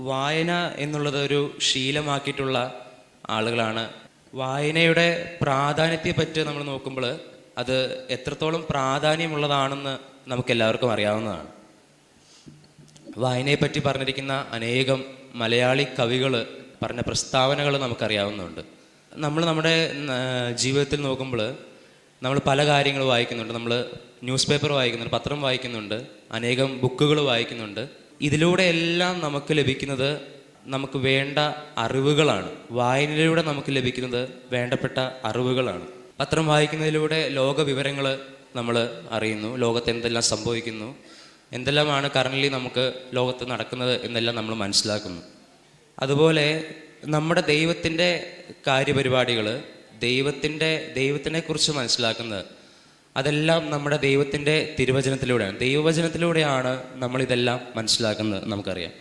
വായന എന്നുള്ളത് ഒരു ശീലമാക്കിയിട്ടുള്ള ആളുകളാണ്. വായനയുടെ പ്രാധാന്യത്തെപ്പറ്റി നമ്മൾ നോക്കുമ്പോൾ അത് എത്രത്തോളം പ്രാധാന്യമുള്ളതാണെന്ന് നമുക്കെല്ലാവർക്കും അറിയാവുന്നതാണ്. വായനയെപ്പറ്റി പറഞ്ഞിരിക്കുന്ന അനേകം മലയാളി കവികൾ പറഞ്ഞ പ്രസ്താവനകൾ നമുക്കറിയാവുന്നതുണ്ട്. നമ്മൾ നമ്മുടെ ജീവിതത്തിൽ നോക്കുമ്പോൾ നമ്മൾ പല കാര്യങ്ങൾ വായിക്കുന്നുണ്ട്. നമ്മൾ ന്യൂസ് പേപ്പർ വായിക്കുന്നുണ്ട്, പത്രം വായിക്കുന്നുണ്ട്, അനേകം ബുക്കുകൾ വായിക്കുന്നുണ്ട്. ഇതിലൂടെ എല്ലാം നമുക്ക് ലഭിക്കുന്നത് നമുക്ക് വേണ്ട അറിവുകളാണ്. വായനയിലൂടെ നമുക്ക് ലഭിക്കുന്നത് വേണ്ടപ്പെട്ട അറിവുകളാണ്. പത്രം വായിക്കുന്നതിലൂടെ ലോക വിവരങ്ങൾ നമ്മൾ അറിയുന്നു. ലോകത്ത് എന്തെല്ലാം സംഭവിക്കുന്നു, എന്തെല്ലാമാണ് കറൻ്റ്ലി നമുക്ക് ലോകത്ത് നടക്കുന്നത് എന്നെല്ലാം നമ്മൾ മനസ്സിലാക്കുന്നു. അതുപോലെ നമ്മുടെ ദൈവത്തിൻ്റെ കാര്യപരിപാടികൾ, ദൈവത്തിനെ കുറിച്ച് മനസ്സിലാക്കുന്നത് അതെല്ലാം നമ്മുടെ ദൈവത്തിൻ്റെ തിരുവചനത്തിലൂടെയാണ്. ദൈവവചനത്തിലൂടെയാണ് നമ്മളിതെല്ലാം മനസ്സിലാക്കുന്നത്. നമുക്കറിയാം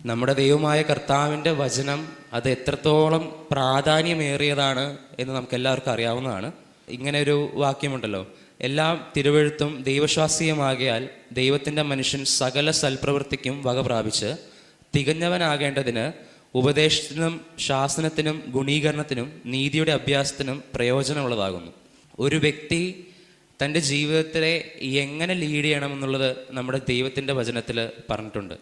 നമ്മുടെ ദൈവമായ കർത്താവിൻ്റെ വചനം അത് എത്രത്തോളം പ്രാധാന്യമേറിയതാണ് എന്ന് നമുക്കെല്ലാവർക്കും അറിയാവുന്നതാണ്. ഇങ്ങനെ ഒരു വാക്യമുണ്ടല്ലോ, എല്ലാം തിരുവെഴുത്തും ദൈവശാസ്ത്രീയമാകിയാൽ ദൈവത്തിൻ്റെ മനുഷ്യൻ സകല സൽപ്രവൃത്തിക്കും വക പ്രാപിച്ച് തികഞ്ഞവനാകേണ്ടതിന് ഉപദേശത്തിനും ശാസനത്തിനും ഗുണീകരണത്തിനും നീതിയുടെ അഭ്യാസത്തിനും പ്രയോജനമുള്ളതാകുന്നു. ഒരു വ്യക്തി തൻ്റെ ജീവിതത്തിലെ എങ്ങനെ ലീഡ് ചെയ്യണമെന്നുള്ളത് നമ്മുടെ ദൈവത്തിൻ്റെ വചനത്തിൽ പറഞ്ഞിട്ടുണ്ട്.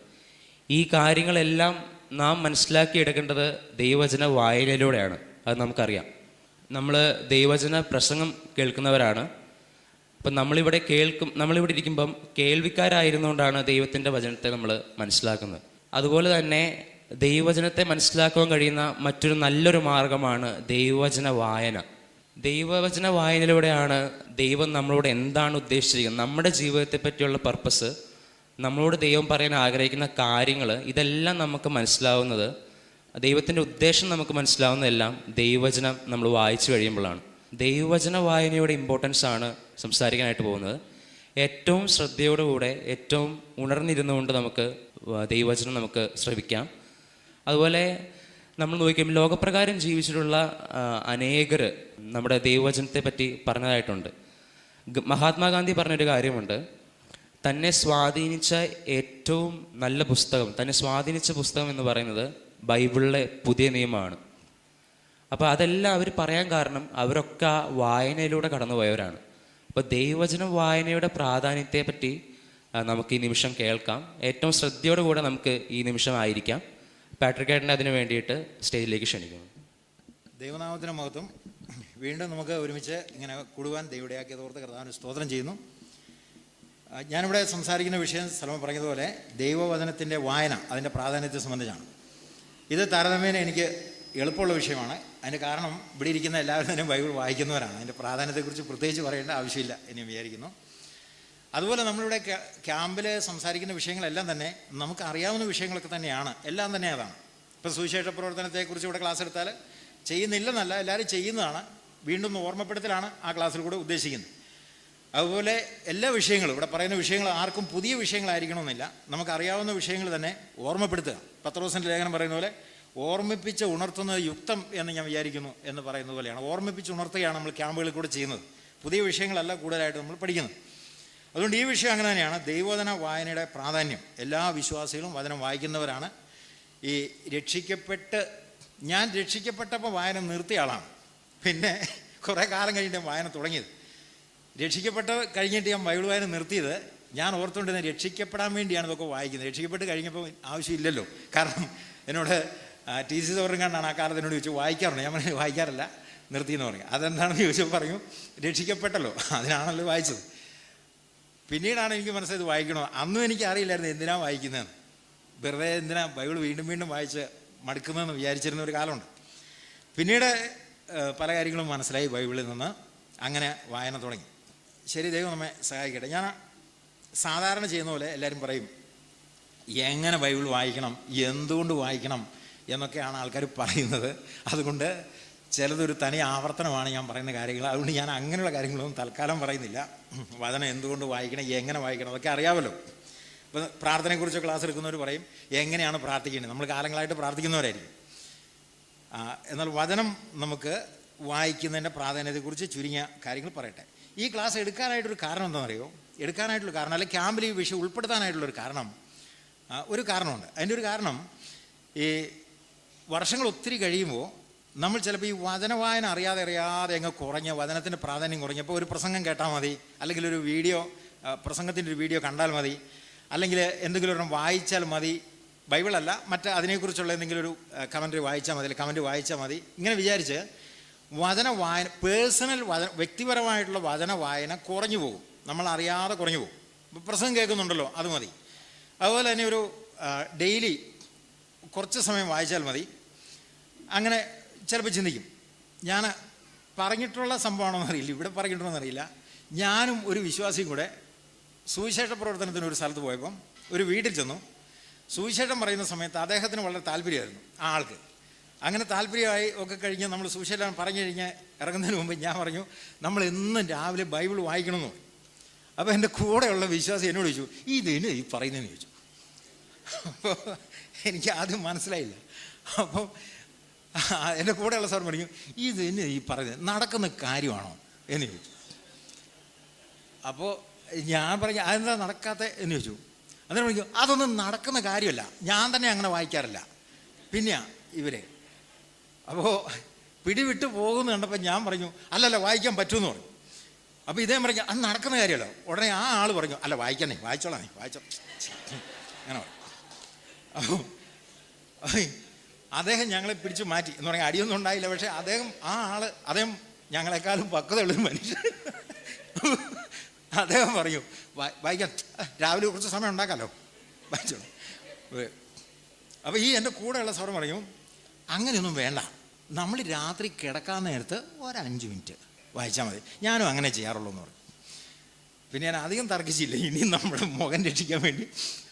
ഈ കാര്യങ്ങളെല്ലാം നാം മനസ്സിലാക്കിയെടുക്കേണ്ടത് ദൈവവചന വായനയിലൂടെയാണ്. അത് നമുക്കറിയാം. നമ്മൾ ദൈവവചന പ്രസംഗം കേൾക്കുന്നവരാണ്. അപ്പം നമ്മളിവിടെ ഇരിക്കുമ്പം കേൾവിക്കാരായിരുന്നുകൊണ്ടാണ് ദൈവത്തിൻ്റെ വചനത്തെ നമ്മൾ മനസ്സിലാക്കുന്നത്. അതുപോലെ തന്നെ ദൈവവചനത്തെ മനസ്സിലാക്കാൻ കഴിയുന്ന മറ്റൊരു നല്ലൊരു മാർഗമാണ് ദൈവവചന വായന. ദൈവവചന വായനയിലൂടെയാണ് ദൈവം നമ്മളോട് എന്താണ് ഉദ്ദേശിച്ചിരിക്കുന്നത്, നമ്മുടെ ജീവിതത്തെ പറ്റിയുള്ള പർപ്പസ്, നമ്മളോട് ദൈവം പറയാൻ ആഗ്രഹിക്കുന്ന കാര്യങ്ങൾ, ഇതെല്ലാം നമുക്ക് മനസ്സിലാവുന്നത്, ദൈവത്തിൻ്റെ ഉദ്ദേശം നമുക്ക് മനസ്സിലാവുന്നതെല്ലാം ദൈവവചനം നമ്മൾ വായിച്ചു കഴിയുമ്പോഴാണ്. ദൈവവചന വായനയുടെ ഇമ്പോർട്ടൻസ് ആണ് സംസാരിക്കാനായിട്ട് പോകുന്നത്. ഏറ്റവും ശ്രദ്ധയോടുകൂടെ ഏറ്റവും ഉണർന്നിരുന്നുകൊണ്ട് നമുക്ക് ദൈവവചനം നമുക്ക് ശ്രവിക്കാം. അതുപോലെ നമ്മൾ നോക്കിക്കുമ്പോൾ ലോകപ്രകാരം ജീവിച്ചിട്ടുള്ള അനേകർ നമ്മുടെ ദൈവവചനത്തെ പറ്റി പറഞ്ഞതായിട്ടുണ്ട്. മഹാത്മാഗാന്ധി പറഞ്ഞൊരു കാര്യമുണ്ട്, തന്നെ സ്വാധീനിച്ച ഏറ്റവും നല്ല പുസ്തകം, തന്നെ സ്വാധീനിച്ച പുസ്തകം എന്ന് പറയുന്നത് ബൈബിളിലെ പുതിയ നിയമമാണ്. അപ്പോൾ അതെല്ലാം അവർ പറയാൻ കാരണം അവരൊക്കെ ആ വായനയിലൂടെ കടന്നുപോയവരാണ്. അപ്പോൾ ദൈവവചന വായനയുടെ പ്രാധാന്യത്തെ പറ്റി നമുക്ക് ഈ നിമിഷം കേൾക്കാം. ഏറ്റവും ശ്രദ്ധയോടുകൂടെ നമുക്ക് ഈ നിമിഷം ആയിരിക്കാം. പാട്രിക് ഏട്ടനെ അതിന് വേണ്ടിയിട്ട് സ്റ്റേജിലേക്ക് ക്ഷണിക്കുന്നു. ദൈവനാമത്തിന് മഹത്വം. വീണ്ടും നമുക്ക് ഒരുമിച്ച് ഇങ്ങനെ കൂടുവാൻ ദൈവടയാക്കിയതോർത്ത് കർത്താവിന് സ്തോത്രം ചെയ്യുന്നു. ഞാനിവിടെ സംസാരിക്കുന്ന വിഷയം സ്ഥലം പറഞ്ഞതുപോലെ ദൈവവചനത്തിൻ്റെ വായന, അതിൻ്റെ പ്രാധാന്യത്തെ സംബന്ധിച്ചാണ്. ഇത് താരതമ്യേന എനിക്ക് എളുപ്പമുള്ള വിഷയമാണ്. അതിന് കാരണം ഇവിടെ ഇരിക്കുന്ന എല്ലാവരും തന്നെ ബൈബിൾ വായിക്കുന്നവരാണ്. അതിൻ്റെ പ്രാധാന്യത്തെക്കുറിച്ച് പ്രത്യേകിച്ച് പറയേണ്ട ആവശ്യമില്ല എന്ന് വിചാരിക്കുന്നു. അതുപോലെ നമ്മളിവിടെ ക്യാമ്പിൽ സംസാരിക്കുന്ന വിഷയങ്ങളെല്ലാം തന്നെ നമുക്ക് അറിയാവുന്ന വിഷയങ്ങളൊക്കെ തന്നെയാണ്, എല്ലാം തന്നെ അതാണ്. ഇപ്പോൾ സുവിശേഷ പ്രവർത്തനത്തെക്കുറിച്ച് ഇവിടെ ക്ലാസ് എടുത്താൽ ചെയ്യുന്നില്ലെന്നല്ല, എല്ലാവരും ചെയ്യുന്നതാണ്. വീണ്ടും ഓർമ്മപ്പെടുത്തലാണ് ആ ക്ലാസ്സിൽ കൂടെ ഉദ്ദേശിക്കുന്നത്. അതുപോലെ എല്ലാ വിഷയങ്ങളും ഇവിടെ പറയുന്ന വിഷയങ്ങൾ ആർക്കും പുതിയ വിഷയങ്ങളായിരിക്കണമെന്നില്ല. നമുക്കറിയാവുന്ന വിഷയങ്ങൾ തന്നെ ഓർമ്മപ്പെടുത്തുക. പത്രോസിൻ്റെ ലേഖനം പറയുന്ന പോലെ ഓർമ്മിപ്പിച്ച് ഉണർത്തുന്നത് യുക്തം എന്ന് ഞാൻ വിചാരിക്കുന്നു എന്ന് പറയുന്നത് പോലെയാണ്. ഓർമ്മിപ്പിച്ച് ഉണർത്തുകയാണ് നമ്മൾ ക്യാമ്പുകളിൽ കൂടെ ചെയ്യുന്നത്. പുതിയ വിഷയങ്ങളല്ല കൂടുതലായിട്ട് നമ്മൾ പഠിക്കുന്നത്. അതുകൊണ്ട് ഈ വിഷയം അങ്ങനെ തന്നെയാണ്. ദൈവവചന വായനയുടെ പ്രാധാന്യം. എല്ലാ വിശ്വാസികളും വചനം വായിക്കുന്നവരാണ്. ഈ ഞാൻ രക്ഷിക്കപ്പെട്ടപ്പോൾ വായന നിർത്തിയ ആളാണ്. പിന്നെ കുറേ കാലം കഴിഞ്ഞിട്ട് വായന തുടങ്ങിയത്. കഴിഞ്ഞിട്ട് ഞാൻ ബൈബിൾ വായന നിർത്തിയത് ഞാൻ ഓർത്തുകൊണ്ടിരുന്നത് രക്ഷിക്കപ്പെടാൻ വേണ്ടിയാണ് ഇതൊക്കെ വായിക്കുന്നത്. രക്ഷിക്കപ്പെട്ട് കഴിഞ്ഞപ്പോൾ ആവശ്യമില്ലല്ലോ. കാരണം എന്നോട് TC തോറും ആ കാലത്ത് എന്നോട് ചോദിച്ചു വായിക്കാറുണ്ട്. ഞാൻ പറഞ്ഞു വായിക്കാറില്ല, നിർത്തിയെന്ന് പറഞ്ഞു. അതെന്താണെന്ന് ചോദിച്ചപ്പോൾ പറഞ്ഞു രക്ഷിക്കപ്പെട്ടല്ലോ, അതിനാണല്ലോ വായിച്ചത്. പിന്നീടാണ് എനിക്ക് മനസ്സിലായത് വായിക്കണോ. അന്നും എനിക്ക് അറിയില്ലായിരുന്നു എന്തിനാണ് വായിക്കുന്നതെന്ന്. വെറുതെ എന്തിനാ ബൈബിൾ വീണ്ടും വീണ്ടും വായിച്ച് മടുക്കുന്നതെന്ന് വിചാരിച്ചിരുന്ന ഒരു കാലമുണ്ട്. പിന്നീട് പല കാര്യങ്ങളും മനസ്സിലായി ബൈബിളിൽ നിന്ന്. അങ്ങനെ വായന തുടങ്ങി. ശരി, ദൈവം നമ്മെ സഹായിക്കട്ടെ. ഞാൻ സാധാരണ ചെയ്യുന്ന പോലെ എല്ലാവരും പറയും എങ്ങനെ ബൈബിൾ വായിക്കണം, എന്തുകൊണ്ട് വായിക്കണം എന്നൊക്കെയാണ് ആൾക്കാർ പറയുന്നത്. അതുകൊണ്ട് ചിലതൊരു തനി ആവർത്തനമാണ് ഞാൻ പറയുന്ന കാര്യങ്ങൾ. അതുകൊണ്ട് ഞാൻ അങ്ങനെയുള്ള കാര്യങ്ങളൊന്നും തൽക്കാലം പറയുന്നില്ല. വചനം എന്തുകൊണ്ട് വായിക്കണം, എങ്ങനെ വായിക്കണം അതൊക്കെ അറിയാമല്ലോ. ഇപ്പോൾ പ്രാർത്ഥനയെക്കുറിച്ച് ക്ലാസ് എടുക്കുന്നവർ പറയും എങ്ങനെയാണ് പ്രാർത്ഥിക്കേണ്ടത്. നമ്മൾ കാലങ്ങളായിട്ട് പ്രാർത്ഥിക്കുന്നവരായിരിക്കും. എന്നാൽ വചനം നമുക്ക് വായിക്കുന്നതിൻ്റെ പ്രാധാന്യത്തെക്കുറിച്ച് ചുരുങ്ങിയ കാര്യങ്ങൾ പറയട്ടെ. ഈ ക്ലാസ് എടുക്കാനായിട്ടൊരു കാരണം എന്താണെന്നറിയോ? എടുക്കാനായിട്ടുള്ള കാരണം, അല്ലെങ്കിൽ ക്യാമ്പിൽ ഈ വിഷയം ഉൾപ്പെടുത്താനായിട്ടുള്ളൊരു കാരണം, ഒരു കാരണമുണ്ട്. അതിൻ്റെ ഒരു കാരണം, ഈ വർഷങ്ങൾ ഒത്തിരി കഴിയുമ്പോൾ നമ്മൾ ചിലപ്പോൾ ഈ വചനവായന അറിയാതെ അങ്ങ് കുറഞ്ഞ് വചനത്തിൻ്റെ പ്രാധാന്യം കുറഞ്ഞപ്പോൾ ഒരു പ്രസംഗം കേട്ടാൽ മതി, അല്ലെങ്കിൽ ഒരു വീഡിയോ പ്രസംഗത്തിൻ്റെ ഒരു വീഡിയോ കണ്ടാൽ മതി, അല്ലെങ്കിൽ എന്തെങ്കിലും ഒരെണ്ണം വായിച്ചാൽ മതി, ബൈബിളല്ല മറ്റ് അതിനെക്കുറിച്ചുള്ള എന്തെങ്കിലും ഒരു കമൻട്രി വായിച്ചാൽ മതി, കമൻറ്റ് വായിച്ചാൽ മതി, ഇങ്ങനെ വിചാരിച്ച് വചന വായന വ്യക്തിപരമായിട്ടുള്ള വചന വായന കുറഞ്ഞു പോകും, നമ്മൾ അറിയാതെ കുറഞ്ഞു പോകും. ഇപ്പോൾ പ്രസംഗം കേൾക്കുന്നുണ്ടല്ലോ അത് മതി. അതുപോലെ തന്നെ ഒരു ഡെയിലി കുറച്ച് സമയം വായിച്ചാൽ മതി. അങ്ങനെ ചിലപ്പോൾ ചിന്തിക്കും, ഞാൻ പറഞ്ഞിട്ടുള്ള സംഭവമാണോ എന്നറിയില്ല, ഇവിടെ പറഞ്ഞിട്ടുണ്ടോ എന്നറിയില്ല, ഞാനും ഒരു വിശ്വാസിയും കൂടെ സുവിശേഷ പ്രവർത്തനത്തിന് ഒരു സ്ഥലത്ത് പോയപ്പം ഒരു വീട്ടിൽ ചെന്നു. സുവിശേഷം പറയുന്ന സമയത്ത് അദ്ദേഹത്തിന് വളരെ താല്പര്യമായിരുന്നു ആ ആൾക്ക്. അങ്ങനെ താല്പര്യമായി ഒക്കെ കഴിഞ്ഞ് നമ്മൾ സുവിശേഷം പറഞ്ഞു കഴിഞ്ഞ് ഇറങ്ങുന്നതിന് മുമ്പ് ഞാൻ പറഞ്ഞു, നമ്മൾ എന്നും രാവിലെ ബൈബിൾ വായിക്കണമെന്ന് പറഞ്ഞു. അപ്പോൾ എൻ്റെ കൂടെയുള്ള വിശ്വാസി എന്നോട് ചോദിച്ചു, ഇതിന് ഈ പറയുന്നതെന്ന് ചോദിച്ചു. അപ്പോൾ എനിക്ക് ആദ്യം മനസ്സിലായില്ല. അപ്പം എൻ്റെ കൂടെയുള്ള സാർ പറഞ്ഞു, ഇതിന് ഈ പറയുന്നത് നടക്കുന്ന കാര്യമാണോ എന്ന് ചോദിച്ചു. അപ്പോൾ ഞാൻ പറഞ്ഞു, അതെന്താ നടക്കാത്ത എന്ന് ചോദിച്ചു. അന്നേരം പറഞ്ഞു, അതൊന്നും നടക്കുന്ന കാര്യമല്ല, ഞാൻ തന്നെ അങ്ങനെ വായിക്കാറില്ല, പിന്നെയാ ഇവരെ. അപ്പോൾ പിടിവിട്ട് പോകുന്ന കണ്ടപ്പോൾ ഞാൻ പറഞ്ഞു, അല്ലല്ല വായിക്കാൻ പറ്റുമെന്ന് പറഞ്ഞു. അപ്പോൾ ഇദ്ദേഹം പറഞ്ഞു, അത് നടക്കുന്ന കാര്യമല്ലോ. ഉടനെ ആ ആൾ പറഞ്ഞു, അല്ല വായിക്കണേ, വായിച്ചോളാം, വായിച്ചോ അങ്ങനെ പറഞ്ഞു. അപ്പോൾ അദ്ദേഹം ഞങ്ങളെ പിടിച്ചു മാറ്റി എന്ന് പറഞ്ഞാൽ അടിയൊന്നും ഉണ്ടായില്ല. പക്ഷേ അദ്ദേഹം ഞങ്ങളെക്കാളും പക്വതയുള്ളൊരു മനുഷ്യൻ. അദ്ദേഹം പറയും, വായിക്കാൻ രാവിലെ കുറച്ച് സമയം ഉണ്ടാക്കാമല്ലോ, വായിച്ചോളാം. അപ്പോൾ ഈ എൻ്റെ കൂടെയുള്ള സാറ് പറയും, അങ്ങനെയൊന്നും വേണ്ട, നമ്മൾ രാത്രി കിടക്കാൻ നേരത്ത് ഒരു 5 മിനിറ്റ് വായിച്ചാൽ മതി, ഞാനും അങ്ങനെ ചെയ്യാറുള്ളൂ എന്ന് പറയും. പിന്നെ ഞാൻ അധികം തർക്കിച്ചില്ല, ഇനിയും നമ്മുടെ മുഖം രക്ഷിക്കാൻ വേണ്ടി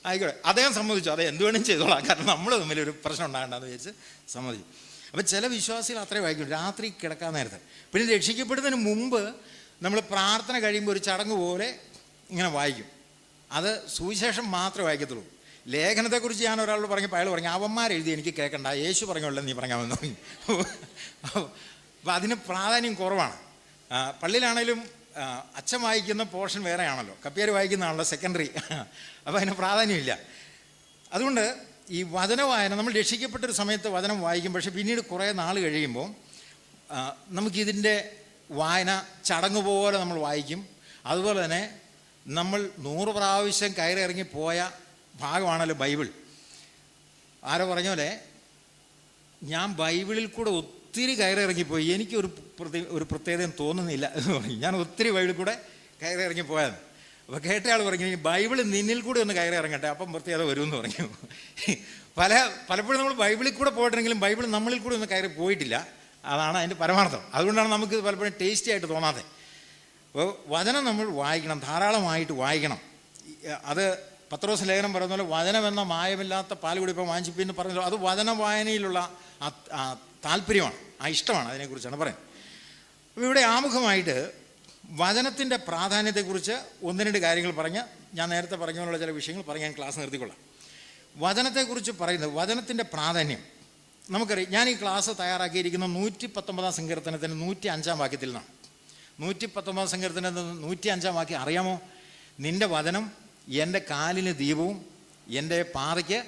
ആയിക്കോട്ടെ. അദ്ദേഹം സമ്മതിച്ചു, അത് എന്ത് വേണം ചെയ്തോളാം, കാരണം നമ്മൾ തമ്മിലൊരു പ്രശ്നം ഉണ്ടാകണ്ടെന്ന് വിചാരിച്ച് സമ്മതിച്ചു. അപ്പോൾ ചില വിശ്വാസികൾ അത്രേ വായിക്കും, രാത്രി കിടക്കാൻ നേരത്തെ. പിന്നെ രക്ഷിക്കപ്പെടുന്നതിന് മുമ്പ് നമ്മൾ പ്രാർത്ഥന കഴിയുമ്പോൾ ഒരു ചടങ്ങ് പോലെ ഇങ്ങനെ വായിക്കും. അത് സുവിശേഷം മാത്രമേ വായിക്കത്തുള്ളൂ. ലേഖനത്തെക്കുറിച്ച് ഞാൻ ഒരാളോട് പറഞ്ഞപ്പോൾ അയാൾ പറഞ്ഞു, അവന്മാരെഴുതി എനിക്ക് കേൾക്കണ്ട, യേശു പറഞ്ഞോളൂ നീ പറഞ്ഞാമെന്ന് പറഞ്ഞു. അപ്പോൾ അതിന് പ്രാധാന്യം കുറവാണ്. പള്ളിയിലാണേലും അച്ഛൻ വായിക്കുന്ന പോർഷൻ വേറെയാണല്ലോ, കപ്പിയാർ വായിക്കുന്നതാണല്ലോ സെക്കൻഡറി. അപ്പോൾ അതിന് പ്രാധാന്യമില്ല. അതുകൊണ്ട് ഈ വചന വായന, നമ്മൾ രക്ഷിക്കപ്പെട്ടൊരു സമയത്ത് വചനം വായിക്കും, പക്ഷെ പിന്നീട് കുറേ നാൾ കഴിയുമ്പോൾ നമുക്കിതിൻ്റെ വായന ചടങ്ങ് പോലെ നമ്മൾ വായിക്കും. അതുപോലെ തന്നെ നമ്മൾ 100 പ്രാവശ്യം കയറി ഇറങ്ങി പോയ ഭാഗമാണല്ലോ ബൈബിൾ. ആരോ പറഞ്ഞ പോലെ ഞാൻ ബൈബിളിൽ കൂടെ ഒത്തിരി കയറി ഇറങ്ങിപ്പോയി, എനിക്കൊരു പ്രത്യേകതയും തോന്നുന്നില്ല എന്ന് പറഞ്ഞു. ഞാൻ ഒത്തിരി ബൈബിളിൽ കൂടെ കയറി ഇറങ്ങി പോയത്. അപ്പോൾ കേട്ടയാൾ പറഞ്ഞു, ഈ ബൈബിൾ നിന്നിൽ കൂടെ ഒന്ന് കയറി ഇറങ്ങട്ടെ, അപ്പം പ്രത്യേകത വരുമെന്ന് പറഞ്ഞു. പലപ്പോഴും നമ്മൾ ബൈബിളിൽ കൂടെ പോയിട്ടുണ്ടെങ്കിലും ബൈബിൾ നമ്മളിൽ കൂടെ ഒന്ന് കയറി പോയിട്ടില്ല, അതാണ് അതിൻ്റെ പരമാർത്ഥം. അതുകൊണ്ടാണ് നമുക്ക് പലപ്പോഴും ടേസ്റ്റി ആയിട്ട് തോന്നാതെ. അപ്പോൾ വചനം നമ്മൾ വായിക്കണം, ധാരാളമായിട്ട് വായിക്കണം. അത് പത്രോസ് ലേഖനം പറയുന്ന പോലെ വചനം എന്ന മായമില്ലാത്ത പാൽ കുടിപ്പം വാങ്ങിച്ചിപ്പിന്ന് പറഞ്ഞല്ലോ, അത് വചന വായനയിലുള്ള താല്പര്യമാണ്, ഇഷ്ടമാണ്, അതിനെക്കുറിച്ചാണ് പറയുന്നത്. അപ്പോൾ ഇവിടെ ആമുഖമായിട്ട് വചനത്തിൻ്റെ പ്രാധാന്യത്തെക്കുറിച്ച് 1-2 കാര്യങ്ങൾ പറഞ്ഞ് ഞാൻ നേരത്തെ പറഞ്ഞ പോലുള്ള ചില വിഷയങ്ങൾ പറഞ്ഞ് ഞാൻ ക്ലാസ് നിർത്തിക്കൊള്ളാം. വചനത്തെക്കുറിച്ച് പറയുന്നത്, വചനത്തിൻ്റെ പ്രാധാന്യം നമുക്കറിയാം. ഞാൻ ഈ ക്ലാസ് തയ്യാറാക്കിയിരിക്കുന്ന 119 സങ്കീർത്തനത്തിൻ്റെ 105 വാക്യത്തിൽ നിന്നാണ്. 119 സങ്കീർത്തനത്തിൻ്റെ 105 വാക്യം അറിയാമോ? നിൻ്റെ വചനം എൻ്റെ കാലിന് ദീപവും എൻ്റെ പാതയ്ക്ക്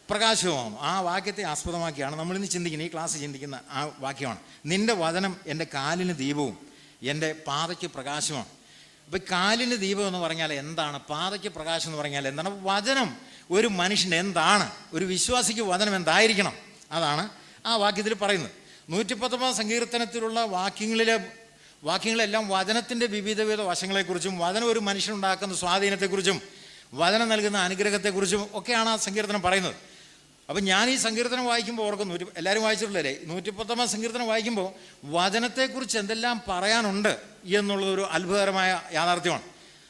പ്രകാശവുമാണ്. ആ വാക്യത്തെ ആസ്പദമാക്കിയാണ് നമ്മളിന്ന് ചിന്തിക്കുന്നത്, ഈ ക്ലാസ് ചിന്തിക്കുന്ന ആ വാക്യമാണ്. നിൻ്റെ വചനം എൻ്റെ കാലിന് ദീപവും എൻ്റെ പാതയ്ക്ക് പ്രകാശമാണ്. അപ്പോൾ കാലിന് ദീപം എന്ന് പറഞ്ഞാൽ എന്താണ്? പാതയ്ക്ക് പ്രകാശം എന്ന് പറഞ്ഞാൽ എന്താണ്? വചനം ഒരു മനുഷ്യന് എന്താണ്? ഒരു വിശ്വാസിക്ക് വചനം എന്തായിരിക്കണം? അതാണ് ആ വാക്യത്തിൽ പറയുന്നത്. 119 സങ്കീർത്തനത്തിലുള്ള വാക്യങ്ങളെല്ലാം വചനത്തിൻ്റെ വിവിധ വശങ്ങളെക്കുറിച്ചും വചനം ഒരു മനുഷ്യനുണ്ടാക്കുന്ന സ്വാധീനത്തെക്കുറിച്ചും വചനം നൽകുന്ന അനുഗ്രഹത്തെക്കുറിച്ചും ഒക്കെയാണ് ആ സങ്കീർത്തനം പറയുന്നത്. അപ്പം ഞാൻ ഈ സങ്കീർത്തനം വായിക്കുമ്പോൾ ഓർക്കുന്നു, എല്ലാവരും വായിച്ചിട്ടുള്ളല്ലേ, 119 സങ്കീർത്തനം വായിക്കുമ്പോൾ വചനത്തെക്കുറിച്ച് എന്തെല്ലാം പറയാനുണ്ട് എന്നുള്ളതൊരു അത്ഭുതകരമായ യാഥാർത്ഥ്യമാണ്.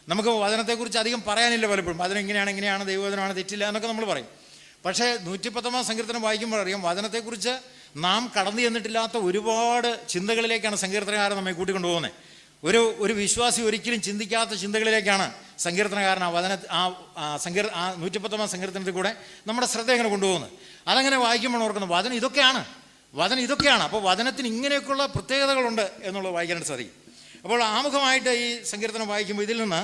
നമുക്ക് വചനത്തെക്കുറിച്ച് അധികം പറയാനില്ല പലപ്പോഴും. വചനം ഇങ്ങനെയാണ് ദൈവവചനമാണ്, തെറ്റില്ല എന്നൊക്കെ നമ്മൾ പറയും. പക്ഷേ 119 സങ്കീർത്തനം വായിക്കുമ്പോൾ അറിയാം, വചനത്തെക്കുറിച്ച് നാം കടന്നു ചെന്നിട്ടില്ലാത്ത ഒരുപാട് ചിന്തകളിലേക്കാണ് സങ്കീർത്തനകാരൻ നമ്മെ കൂട്ടിക്കൊണ്ടുപോകുന്നത്. ഒരു വിശ്വാസി ഒരിക്കലും ചിന്തിക്കാത്ത ചിന്തകളിലേക്കാണ് സങ്കീർത്തനകാരൻ ആ 119 സങ്കീർത്തനത്തിൽ കൂടെ നമ്മുടെ ശ്രദ്ധ എങ്ങനെ കൊണ്ടുപോകുന്നത്. അതങ്ങനെ വായിക്കുമ്പോൾ ഓർക്കുന്നത് വചനം ഇതൊക്കെയാണ്. അപ്പോൾ വചനത്തിന് ഇങ്ങനെയൊക്കെയുള്ള പ്രത്യേകതകളുണ്ട് എന്നുള്ളത് വായിക്കാനായിട്ട് സാധിക്കും. അപ്പോൾ ആമുഖമായിട്ട് ഈ സങ്കീർത്തനം വായിക്കുമ്പോൾ ഇതിൽ നിന്ന്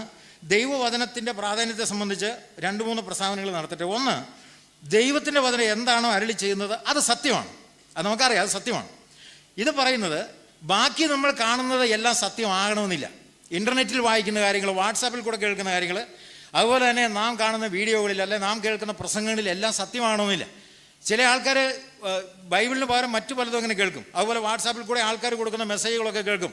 ദൈവവചനത്തിൻ്റെ പ്രാധാന്യത്തെ സംബന്ധിച്ച് 2-3 പ്രസ്താവനകൾ നടത്തട്ടെ. ഒന്ന്, ദൈവത്തിൻ്റെ വചനം എന്താണോ അരുളി ചെയ്യുന്നത് അത് സത്യമാണ്. അത് നമുക്കറിയാം, അത് സത്യമാണ്. ഇത് പറയുന്നത് ബാക്കി നമ്മൾ കാണുന്നത് എല്ലാം സത്യമാകണമെന്നില്ല. ഇൻ്റർനെറ്റിൽ വായിക്കുന്ന കാര്യങ്ങൾ, വാട്സാപ്പിൽ കൂടെ കേൾക്കുന്ന കാര്യങ്ങൾ, അതുപോലെ തന്നെ നാം കാണുന്ന വീഡിയോകളിൽ അല്ലെ നാം കേൾക്കുന്ന പ്രസംഗങ്ങളിൽ എല്ലാം സത്യമാകണമെന്നില്ല. ചില ആൾക്കാർ ബൈബിളിന് പകരം മറ്റു പലതും അങ്ങനെ കേൾക്കും. അതുപോലെ വാട്സാപ്പിൽ കൂടെ ആൾക്കാർ കൊടുക്കുന്ന മെസ്സേജുകളൊക്കെ കേൾക്കും.